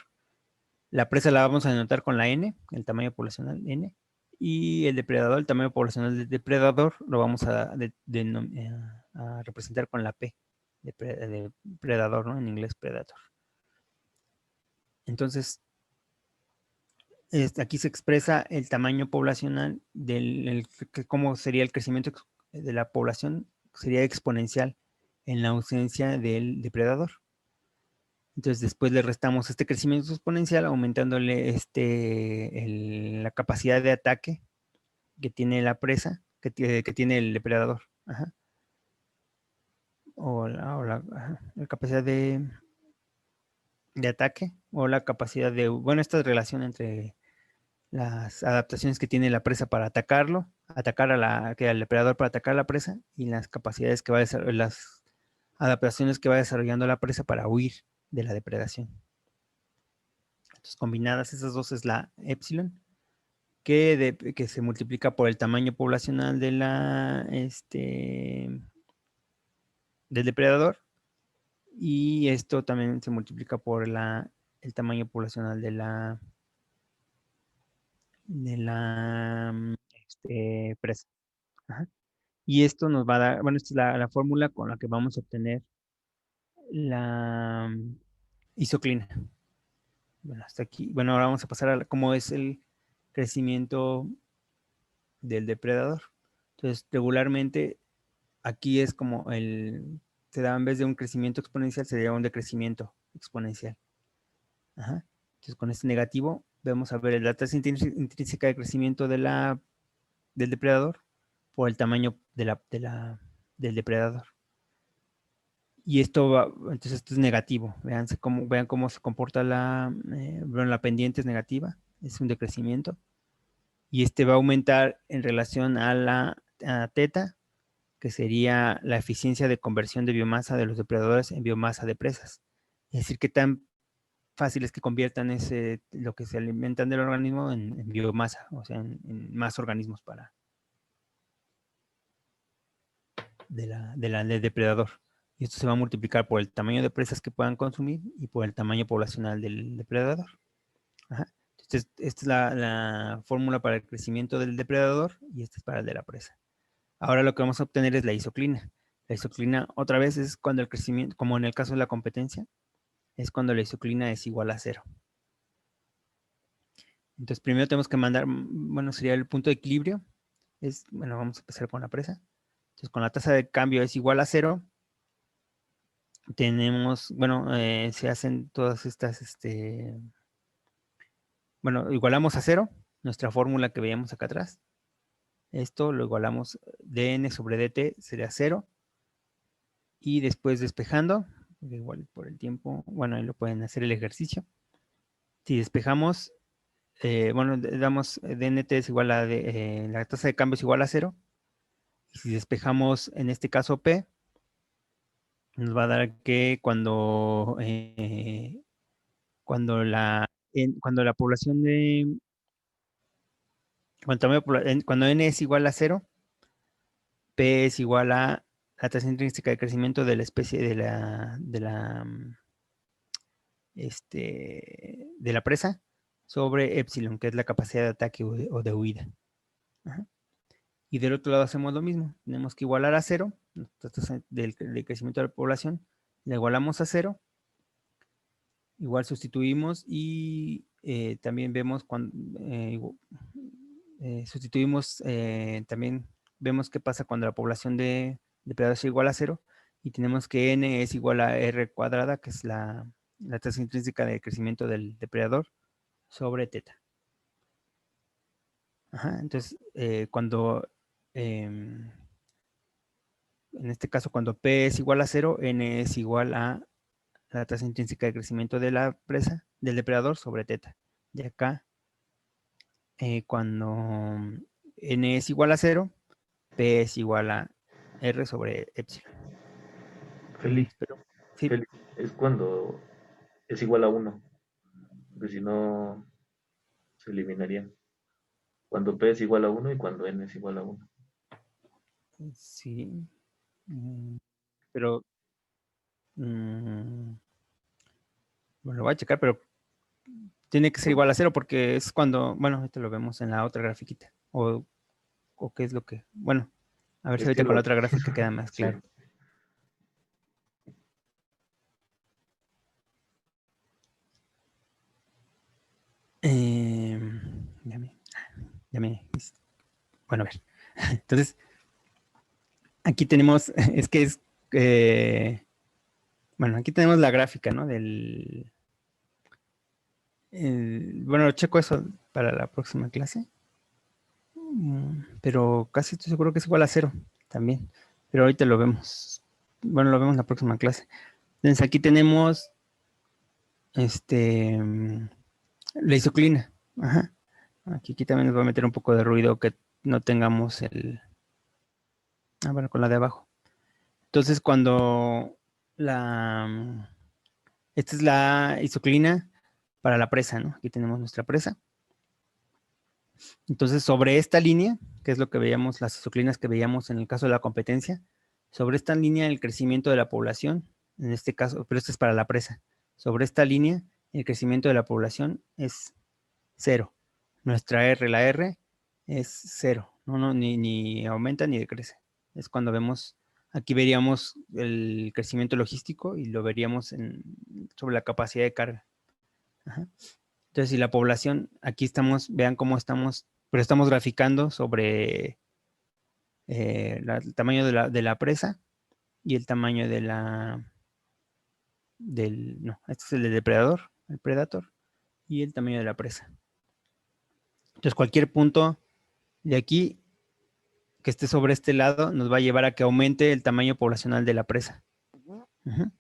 La presa la vamos a denotar con la N, el tamaño poblacional N, y el depredador, el tamaño poblacional del depredador, lo vamos a representar con la P, de predador, ¿no? En inglés, predator. Entonces, aquí se expresa el tamaño poblacional cómo sería el crecimiento de la población, sería exponencial en la ausencia del depredador. Entonces después le restamos este crecimiento exponencial aumentándole la capacidad de ataque que tiene la presa, que tiene el depredador. Ajá. La capacidad de ataque o la capacidad de, bueno, esta relación entre las adaptaciones que tiene la presa para atacarlo, al depredador para atacar a la presa y las capacidades que va a desarrollar, las adaptaciones que va desarrollando la presa para huir de la depredación. Entonces, combinadas esas dos es la epsilon, que se multiplica por el tamaño poblacional de del depredador, y esto también se multiplica por el tamaño poblacional de la presa. Ajá. Y esto nos va a dar, bueno, esta es la fórmula con la que vamos a obtener la isoclina. Bueno, hasta aquí. Bueno, ahora vamos a pasar a cómo es el crecimiento del depredador. Entonces, regularmente, aquí es como se da en vez de un crecimiento exponencial, se da un decrecimiento exponencial. Ajá. Entonces, con este negativo, vamos a ver la tasa intrínseca de crecimiento del depredador por el tamaño del depredador. Y entonces esto es negativo. Vean cómo se comporta la pendiente es negativa, es un decrecimiento. Y este va a aumentar en relación a teta, que sería la eficiencia de conversión de biomasa de los depredadores en biomasa de presas. Es decir, qué tan fácil es que conviertan lo que se alimentan del organismo en biomasa, o sea, en más organismos del depredador. Y esto se va a multiplicar por el tamaño de presas que puedan consumir y por el tamaño poblacional del depredador. Ajá. Entonces, esta es la fórmula para el crecimiento del depredador y esta es para el de la presa. Ahora lo que vamos a obtener es la isoclina. La isoclina, otra vez, es cuando el crecimiento, como en el caso de la competencia, es cuando la isoclina es igual a 0. Entonces, primero tenemos que mandar, bueno, sería el punto de equilibrio. Bueno, vamos a empezar con la presa. Entonces, con la tasa de cambio es igual a 0, tenemos, bueno, se hacen todas estas, bueno, igualamos a 0, nuestra fórmula que veíamos acá atrás. Esto lo igualamos, dn sobre dt sería 0. Y después despejando, igual por el tiempo, bueno, ahí lo pueden hacer el ejercicio. Si despejamos, bueno, damos dnt es igual a, la tasa de cambio es igual a 0. Y si despejamos, en este caso P, nos va a dar que cuando la población cuando n es igual a 0, P es igual a la tasa intrínseca de crecimiento de la especie de la presa sobre epsilon, que es la capacidad de ataque o de huida. Ajá. Y del otro lado hacemos lo mismo. Tenemos que igualar a 0, la tasa del crecimiento de la población, la igualamos a 0. Igual sustituimos y también vemos cuando sustituimos, también vemos qué pasa cuando la población de depredadores es igual a 0 y tenemos que n es igual a r cuadrada, que es la tasa intrínseca de crecimiento del depredador, sobre teta. Ajá, entonces, cuando, en este caso, cuando P es igual a 0, N es igual a la tasa intrínseca de crecimiento de la presa, del depredador, sobre teta. Y acá, cuando N es igual a 0, P es igual a R sobre epsilon. Feli, Pero, sí, Feli, es cuando es igual a uno, porque si no se eliminarían. Cuando P es igual a uno y cuando N es igual a uno. sí. Pero, bueno, lo voy a checar, pero tiene que ser igual a 0 porque es cuando, bueno, esto lo vemos en la otra grafiquita. O qué es lo que, bueno, a ver si Es que ahorita con la lo, otra gráfica queda más sí, claro. Eh, ya me, ya me, bueno, a ver. Entonces, aquí tenemos, es que es, bueno, aquí tenemos la gráfica, ¿no? Bueno, checo eso para la próxima clase. Pero casi estoy seguro que es igual a 0 también. Pero ahorita lo vemos. Bueno, lo vemos en la próxima clase. Entonces aquí tenemos la isoclina. Ajá. Aquí también nos va a meter un poco de ruido que no tengamos bueno, con la de abajo. Entonces cuando esta es la isoclina para la presa, ¿no? Aquí tenemos nuestra presa. Entonces, sobre esta línea, que es lo que veíamos, las isoclinas que veíamos en el caso de la competencia, sobre esta línea el crecimiento de la población, en este caso, pero esto es para la presa, sobre esta línea el crecimiento de la población es 0. Nuestra R, la R, es 0. Ni aumenta ni decrece. Es cuando vemos, aquí veríamos el crecimiento logístico y lo veríamos sobre la capacidad de carga. Ajá. Entonces, si la población, aquí estamos, vean cómo estamos, pero estamos graficando sobre el tamaño de la presa y el tamaño no, este es el depredador, el predator, y el tamaño de la presa. Entonces, cualquier punto de aquí que esté sobre este lado nos va a llevar a que aumente el tamaño poblacional de la presa. Uh-huh.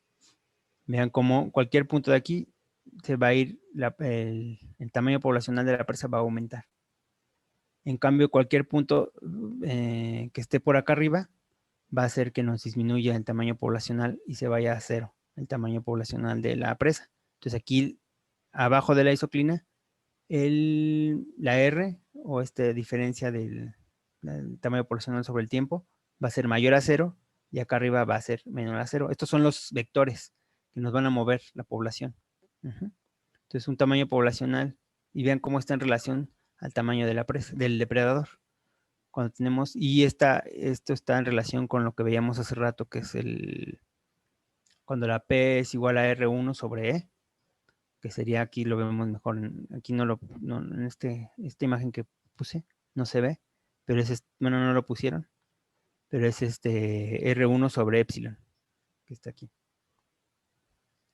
Vean cómo cualquier punto de aquí se va a ir, el tamaño poblacional de la presa va a aumentar. En cambio, cualquier punto que esté por acá arriba va a hacer que nos disminuya el tamaño poblacional y se vaya a 0 el tamaño poblacional de la presa. Entonces aquí abajo de la isoclina, la R o esta diferencia del tamaño poblacional sobre el tiempo va a ser mayor a 0 y acá arriba va a ser menor a 0. Estos son los vectores que nos van a mover la población. Entonces un tamaño poblacional y vean cómo está en relación al tamaño de la presa, del depredador. Cuando tenemos, y esto está en relación con lo que veíamos hace rato, que es cuando la P es igual a R1 sobre E, que sería aquí, lo vemos mejor, aquí en esta imagen que puse, no se ve, pero bueno, no lo pusieron, pero es R1 sobre epsilon, que está aquí.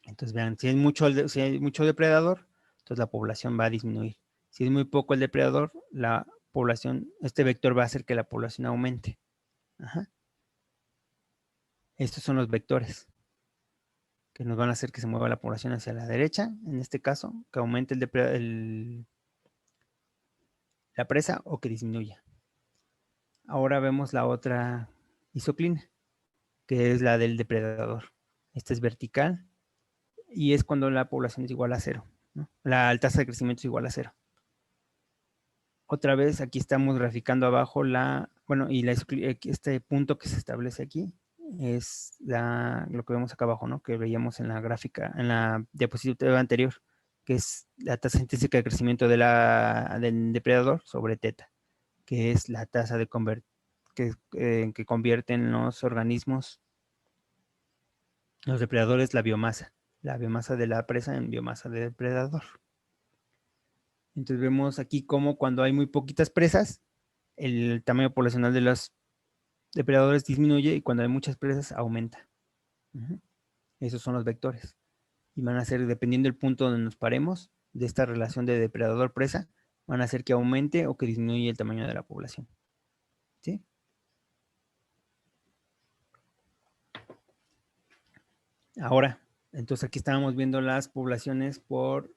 Entonces vean, si hay mucho depredador, entonces la población va a disminuir. Si es muy poco el depredador, la población, este vector va a hacer que la población aumente. Ajá. Estos son los vectores que nos van a hacer que se mueva la población hacia la derecha, en este caso, que aumente la presa o que disminuya. Ahora vemos la otra isoclina, que es la del depredador. Esta es vertical y es cuando la población es igual a 0, ¿no? La tasa de crecimiento es igual a 0. Otra vez aquí estamos graficando abajo este punto que se establece aquí es lo que vemos acá abajo, ¿no? Que veíamos en la gráfica, en la diapositiva anterior, que es la tasa intrínseca de crecimiento del depredador sobre teta, que es la tasa que convierten los organismos, los depredadores, la biomasa de la presa en biomasa de depredador. Entonces vemos aquí cómo cuando hay muy poquitas presas, el tamaño poblacional de los depredadores disminuye y cuando hay muchas presas aumenta. Esos son los vectores. Y van a ser, dependiendo del punto donde nos paremos, de esta relación de depredador-presa, van a hacer que aumente o que disminuya el tamaño de la población. ¿Sí? Ahora, entonces aquí estábamos viendo las poblaciones por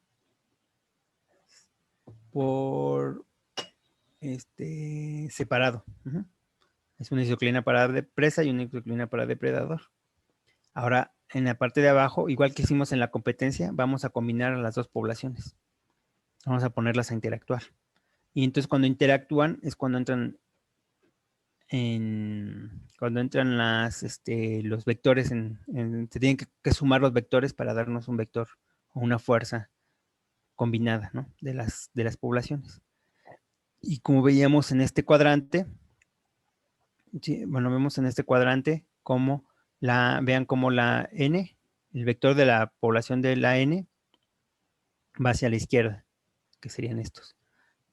separado. Es una isoclina para de presa y una isoclina para depredador. Ahora, en la parte de abajo, igual que hicimos en la competencia, vamos a combinar a las dos poblaciones. Vamos a ponerlas a interactuar. Y entonces cuando interactúan es cuando entran los vectores, se tienen que sumar los vectores para darnos un vector o una fuerza combinada, ¿no? de las poblaciones. Y como veíamos en este cuadrante, ¿sí? Bueno, vemos en este cuadrante cómo vean cómo la n, el vector de la población de la n va hacia la izquierda, que serían estos.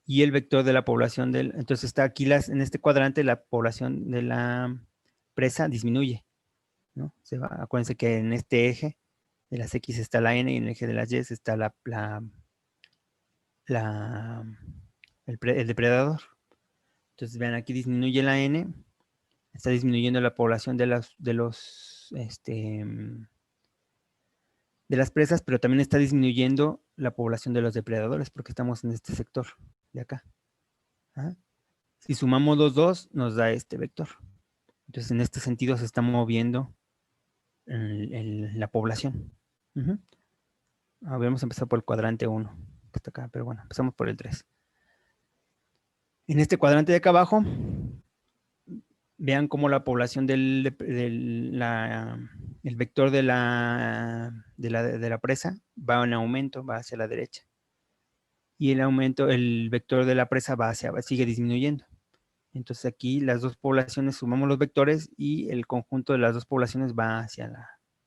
Y el vector de la población entonces está aquí en este cuadrante, la población de la presa disminuye, ¿no? Acuérdense que en este eje de las X está la N y en el eje de las Y está el depredador. Entonces vean, aquí disminuye la N, está disminuyendo la población de las presas, pero también está disminuyendo la población de los depredadores, porque estamos en este sector de acá. ¿Ah? Si sumamos los dos, nos da este vector. Entonces, en este sentido se está moviendo la población. Vamos a empezar por el cuadrante 1, que está acá, pero bueno, empezamos por el 3. En este cuadrante de acá abajo, vean cómo la población el vector de la presa va en aumento, va hacia la derecha. Y el vector de la presa sigue disminuyendo. Entonces aquí las dos poblaciones sumamos los vectores y el conjunto de las dos poblaciones va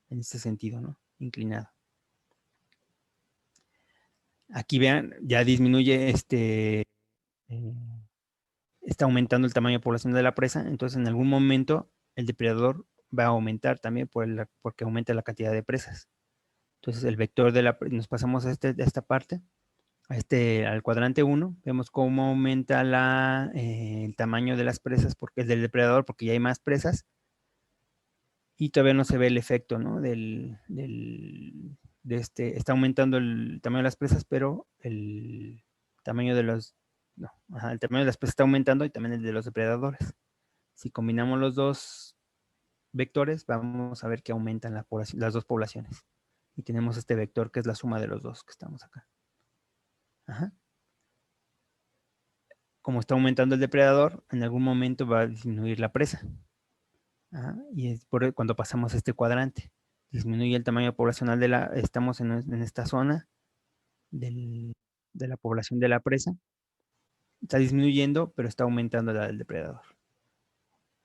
en este sentido, ¿no? Inclinado. Aquí vean, ya disminuye está aumentando el tamaño de población de la presa, entonces en algún momento el depredador va a aumentar también porque aumenta la cantidad de presas. Entonces el vector nos pasamos a esta parte, al cuadrante 1, vemos cómo aumenta el tamaño de las presas porque es del depredador, porque ya hay más presas, y todavía no se ve el efecto, ¿no? Está aumentando el tamaño de las presas, pero el tamaño de los, no, el tamaño de las presas está aumentando y también el de los depredadores. Si combinamos los dos vectores, vamos a ver que aumentan las dos poblaciones. Y tenemos este vector que es la suma de los dos que estamos acá. Ajá. Como está aumentando el depredador, en algún momento va a disminuir la presa. Ajá. Y es cuando pasamos a este cuadrante. Disminuye el tamaño poblacional estamos en esta zona de la población de la presa. Está disminuyendo, pero está aumentando la del depredador.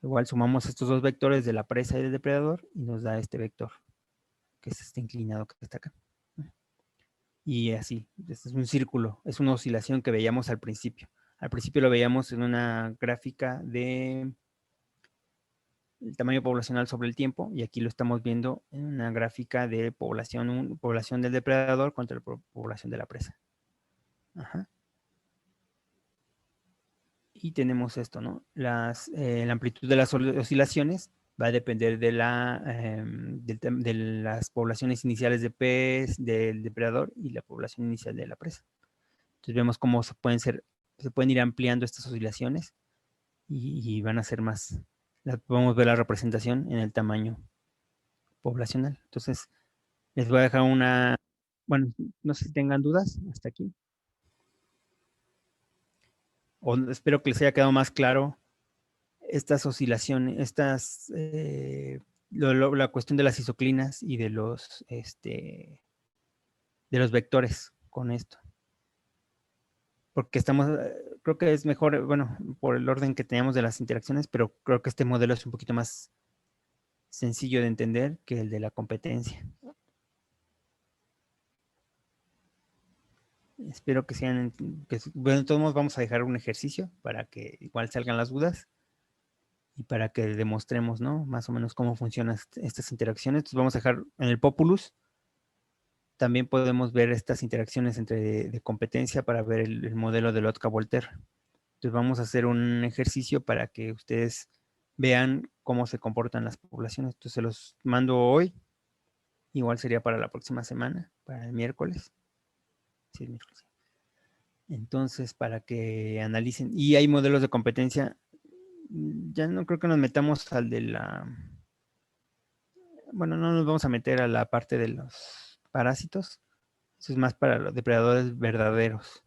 Igual sumamos estos dos vectores de la presa y del depredador y nos da este vector, que es este inclinado que está acá. Y así, este es un círculo, es una oscilación que veíamos al principio. Al principio lo veíamos en una gráfica de el tamaño poblacional sobre el tiempo, y aquí lo estamos viendo en una gráfica de población del depredador contra la población de la presa. Ajá. Y tenemos esto, ¿no? La amplitud de las oscilaciones va a depender de las poblaciones iniciales de pez, del depredador y la población inicial de la presa. Entonces vemos cómo se pueden ir ampliando estas oscilaciones y van a ser más. Podemos ver la representación en el tamaño poblacional. Entonces, les voy a dejar bueno, no sé si tengan dudas hasta aquí. O espero que les haya quedado más claro estas oscilaciones, la cuestión de las isoclinas y de los vectores con esto. Porque creo que es mejor, bueno, por el orden que teníamos de las interacciones, pero creo que este modelo es un poquito más sencillo de entender que el de la competencia. Espero que sean, bueno, de todos modos vamos a dejar un ejercicio para que igual salgan las dudas y para que demostremos, ¿no? Más o menos cómo funcionan estas interacciones. Entonces vamos a dejar en el Populus. También podemos ver estas interacciones entre de competencia para ver el modelo de Lotka-Volter. Entonces vamos a hacer un ejercicio para que ustedes vean cómo se comportan las poblaciones. Entonces se los mando hoy. Igual sería para la próxima semana, para el miércoles. Sí, el miércoles. Entonces, para que analicen. Y hay modelos de competencia. Ya no creo que nos metamos al de la... Bueno, no nos vamos a meter a la parte de los parásitos. Eso es más para los depredadores verdaderos.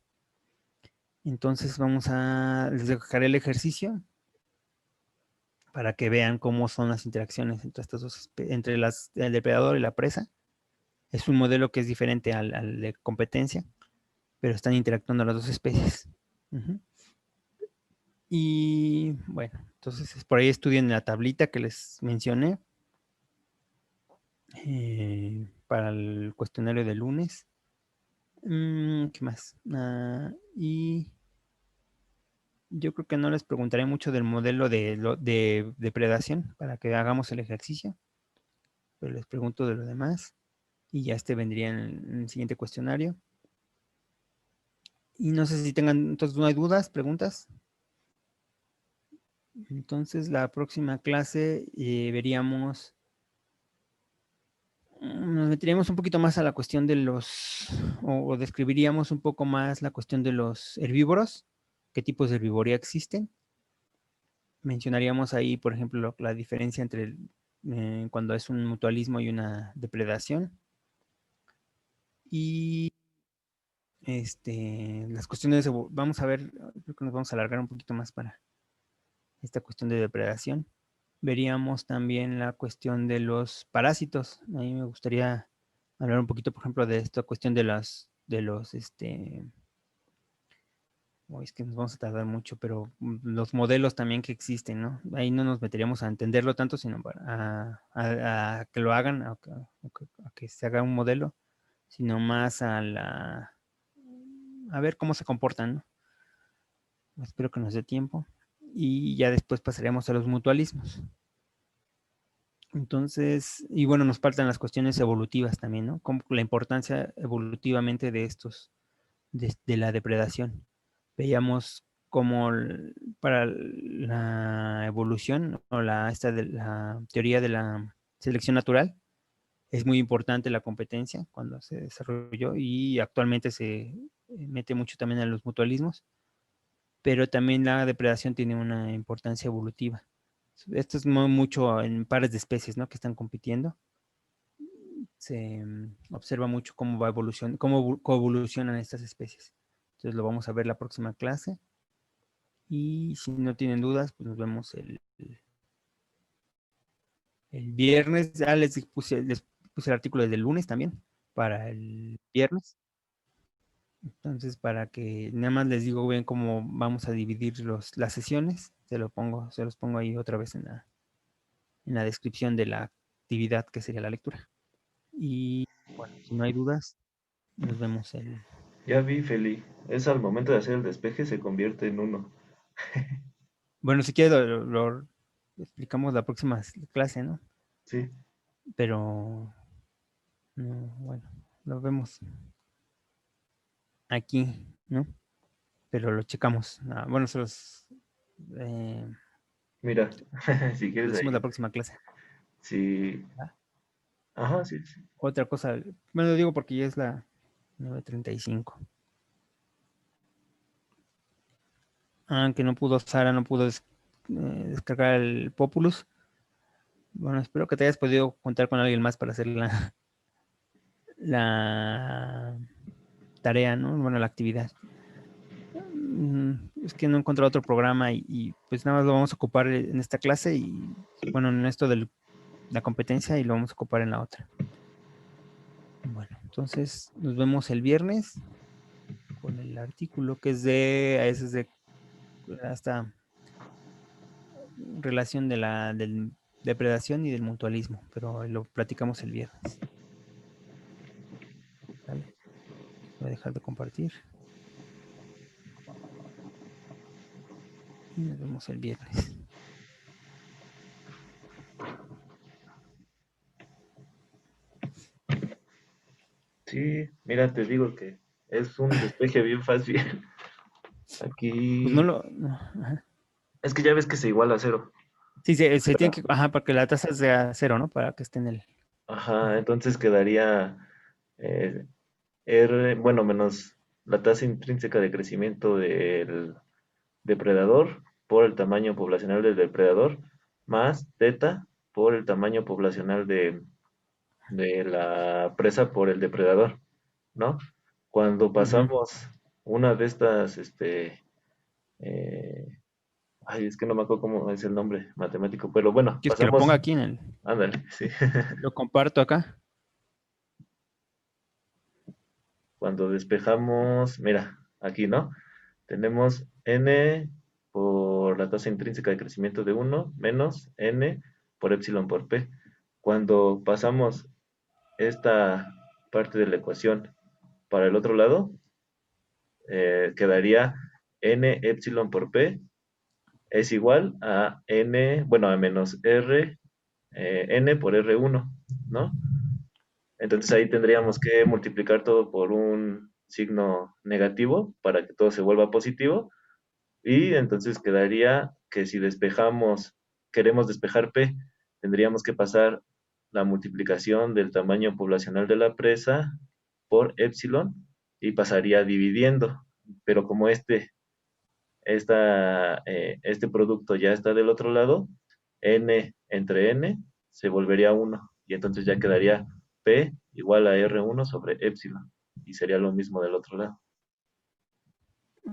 Entonces les dejaré el ejercicio para que vean cómo son las interacciones entre estas dos entre el depredador y la presa. Es un modelo que es diferente al de competencia, pero están interactuando las dos especies. Y bueno, entonces por ahí estudien la tablita que les mencioné para el cuestionario de lunes. ¿Qué más? Y yo creo que no les preguntaré mucho del modelo de depredación para que hagamos el ejercicio, pero les pregunto de lo demás y ya vendría en el siguiente cuestionario. Y no sé si tengan, entonces no hay dudas, preguntas. Entonces la próxima clase veríamos, nos meteríamos un poquito más a la cuestión de o describiríamos un poco más la cuestión de los herbívoros, qué tipos de herbivoría existen. Mencionaríamos ahí, por ejemplo, la diferencia entre cuando es un mutualismo y una depredación. Y las cuestiones, vamos a ver, creo que nos vamos a alargar un poquito más para esta cuestión de depredación. Veríamos también la cuestión de los parásitos. A mí me gustaría hablar un poquito, por ejemplo, de esta cuestión es que nos vamos a tardar mucho, pero los modelos también que existen, ¿no? Ahí no nos meteríamos a entenderlo tanto, sino a que lo hagan, a que se haga un modelo, sino más a ver cómo se comportan, ¿no? Espero que nos dé tiempo. Y ya después pasaremos a los mutualismos. Entonces, y bueno, nos faltan las cuestiones evolutivas también, ¿no? Como la importancia evolutivamente de de la depredación. Veíamos como para la evolución o esta de la teoría de la selección natural, es muy importante la competencia cuando se desarrolló y actualmente se mete mucho también en los mutualismos, pero también la depredación tiene una importancia evolutiva. Esto es mucho en pares de especies, ¿no? Que están compitiendo. Se observa mucho cómo va cómo coevolucionan estas especies. Entonces lo vamos a ver la próxima clase. Y si no tienen dudas, pues nos vemos el viernes. Ya les puse el artículo del lunes también para el viernes. Entonces, para que nada más les digo bien cómo vamos a dividir las sesiones, se los pongo ahí otra vez en la descripción de la actividad que sería la lectura. Y bueno, si no hay dudas, nos vemos Ya vi, Feli. Es al momento de hacer el despeje se convierte en uno. Bueno, si quieres lo explicamos la próxima clase, ¿no? Sí, Pero, bueno, lo vemos aquí, ¿no? Pero lo checamos. Bueno, eh, mira, si lo quieres decimos la ahí. próxima clase. Sí. ¿Va? Ajá, sí, sí. Otra cosa, bueno, lo digo porque ya es la 9:35. Que no pudo, Sara no pudo descargar el Populus. Bueno, espero que te hayas podido contar con alguien más para hacer la tarea, ¿no? Bueno, la actividad. Es que no he encontrado otro programa pues nada más lo vamos a ocupar en esta clase y bueno, en esto de la competencia y lo vamos a ocupar en la otra. Bueno, entonces nos vemos el viernes con el artículo que es de esta relación del depredación y del mutualismo, pero lo platicamos el viernes. ¿Vale? dejar de compartir. Y nos vemos el viernes. Sí, mira, te digo que es un despeje bien fácil. Pues no Aquí, lo. No, ajá. es que ya ves que se iguala a cero. Sí, se tiene que. Ajá, porque la tasa sea cero, ¿no? Para que esté en el. Ajá, Ajá. entonces quedaría eh, R, bueno, menos la tasa intrínseca de crecimiento del depredador por el tamaño poblacional del depredador, más teta por el tamaño poblacional de la presa por el depredador, ¿no? Cuando Ujú. pasamos una de estas, ay, es que no me acuerdo cómo es el nombre matemático, pero bueno, ¿Quieres que lo pasamos, ponga aquí en el. ándale, sí. Lo comparto acá? Cuando despejamos, mira, aquí, ¿no? Tenemos n por la tasa intrínseca de crecimiento de uno menos n por epsilon por p. Cuando pasamos esta parte de la ecuación para el otro lado, quedaría n epsilon por p es igual a n, bueno, a menos r, n por r1, ¿no? Entonces ahí tendríamos que multiplicar todo por un signo negativo para que todo se vuelva positivo. Y entonces quedaría que si despejamos, queremos despejar P, tendríamos que pasar la multiplicación del tamaño poblacional de la presa por epsilon y pasaría dividiendo. Pero como este producto ya está del otro lado, n entre n se volvería 1 y entonces ya quedaría P igual a R1 sobre epsilon y sería lo mismo del otro lado.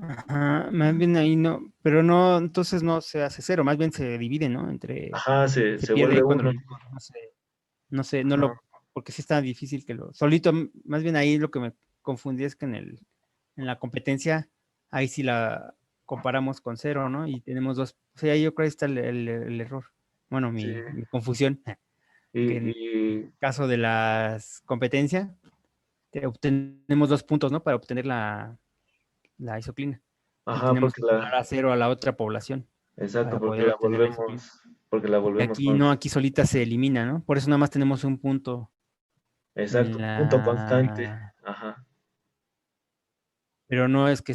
Ajá, más bien ahí no, pero no, entonces no se hace cero, más bien se divide, ¿no? Entre, Ajá, se, se se pierde vuelve ahí cuando lo uno. digo, no sé, no Ajá. lo, porque sí está difícil que lo, solito, más bien ahí lo que me confundí es que en la competencia, ahí sí la comparamos con cero, ¿no? Y tenemos dos, o sea, yo creo que ahí está el error, bueno, Sí. mi confusión, que en Y, caso de las competencias, obtenemos dos puntos, ¿no? Para obtener la isoclina. Y ajá, tenemos que igualar a cero a la otra población exacto, para poder obtener la isoclina. porque la Y volvemos aquí con, no, aquí solita se elimina, ¿no? Por eso nada más tenemos un punto exacto, en punto constante, la... ajá, Pero no es que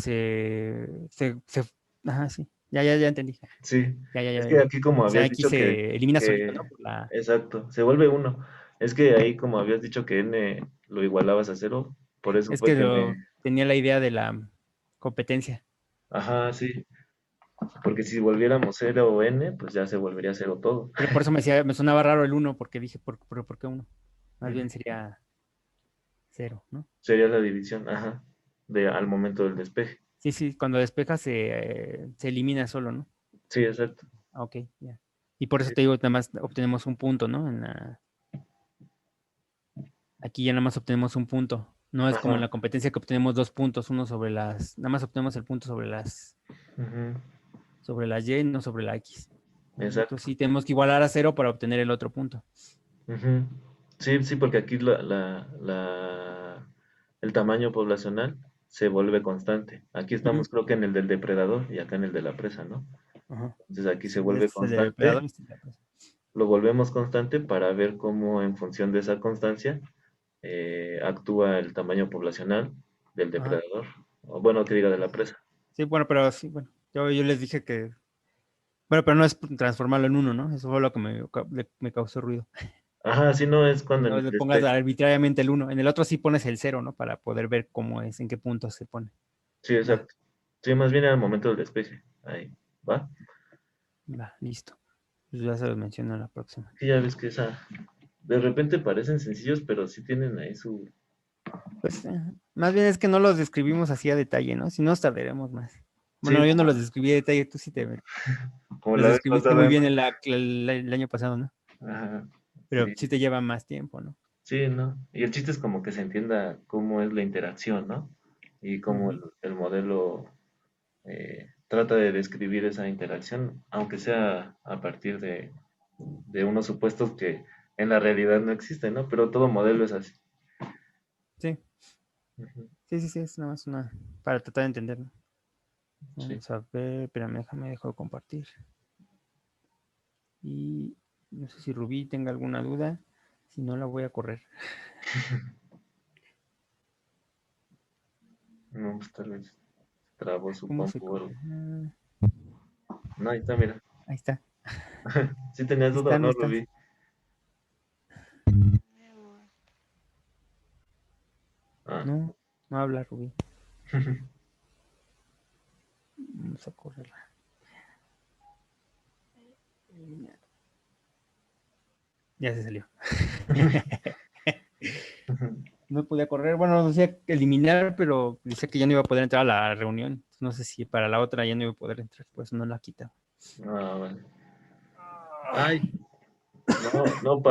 ajá, sí. Ya entendí. sí, es que Ya. aquí como O sea, habías aquí dicho se elimina solito, que, ¿no? Por la... exacto, se vuelve uno, es que ahí como habías dicho que n lo igualabas a cero, por eso Es fue que que me, tenía la idea de la competencia. ajá, sí, porque si volviéramos cero o n, pues ya se volvería cero todo. Pero por eso me sonaba raro el uno, porque dije, ¿por qué uno? Más Ujú. bien sería cero, ¿no? Sería la división, ajá, de al momento del despeje, Sí, sí, cuando despeja se elimina solo, ¿no? sí, exacto, Ah, ok, ya. Y por eso sí, te digo, nada más obtenemos un punto, ¿no? Aquí ya nada más obtenemos un punto. No es como en ajá, la competencia que obtenemos dos puntos, uno sobre nada más obtenemos el punto ujú, sobre las Y, no sobre la X. En el otro exacto. sí tenemos que igualar a cero para obtener el otro punto. Ujú. Sí, sí, porque aquí el tamaño poblacional se vuelve constante. Aquí Ujú, estamos creo que en el del depredador y acá en el de la presa, ¿no? ajá. Entonces aquí se Sí, vuelve este es el depredador constante, y este es la presa. lo volvemos constante para ver cómo en función de esa constancia actúa el tamaño poblacional del Ajá. depredador, o bueno, que diga de la presa. Sí, bueno, pero sí, bueno. Yo les dije que. Bueno, pero no es transformarlo en uno, ¿no? Eso fue lo que me causó ruido. Ajá, sí, no es Que cuando en no el le pongas despeje. arbitrariamente el uno. En el otro sí pones el cero, ¿no? Para poder ver cómo es, en qué punto se pone. Sí, Va, exacto. Sí, más bien al momento del despeje. Ahí, ¿va? va, listo. Pues ya se los menciono la próxima. Sí, ya ves que esa, de repente parecen sencillos, pero sí tienen ahí su... Pues más bien es que no los describimos así a detalle, ¿no? Si no, nos tardaremos más. Sí, Bueno, yo no los describí a detalle, tú sí como los la vez describiste muy pasada. bien el año pasado, ¿no? Ajá, Pero sí, sí te lleva más tiempo, ¿no? sí, ¿no? Y el chiste es como que se entienda cómo es la interacción, ¿no? Y cómo Ujú. el modelo trata de describir esa interacción, aunque sea a partir de unos supuestos que en la realidad no existen, ¿no? Pero todo modelo es así. Sí, Ujú. Sí, es nada más para tratar de entenderlo. Sí. Vamos a ver, espérame, dejo de compartir. Y no sé si Rubí tenga alguna duda, si no la voy a correr. No, pues tal vez trabó su ¿Cómo se compu o corre? algo. No, ahí está, mira. Ahí está. ¿Sí tenías duda o No no, está. Rubí? Ah. No habla Rubí. Vamos a correrla. Ya se salió. No podía correr. Bueno, decía eliminar, pero decía que ya no iba a poder entrar a la reunión. No sé si para la otra ya no iba a poder entrar, pues no la quita. Ah, vale. Ay, no, no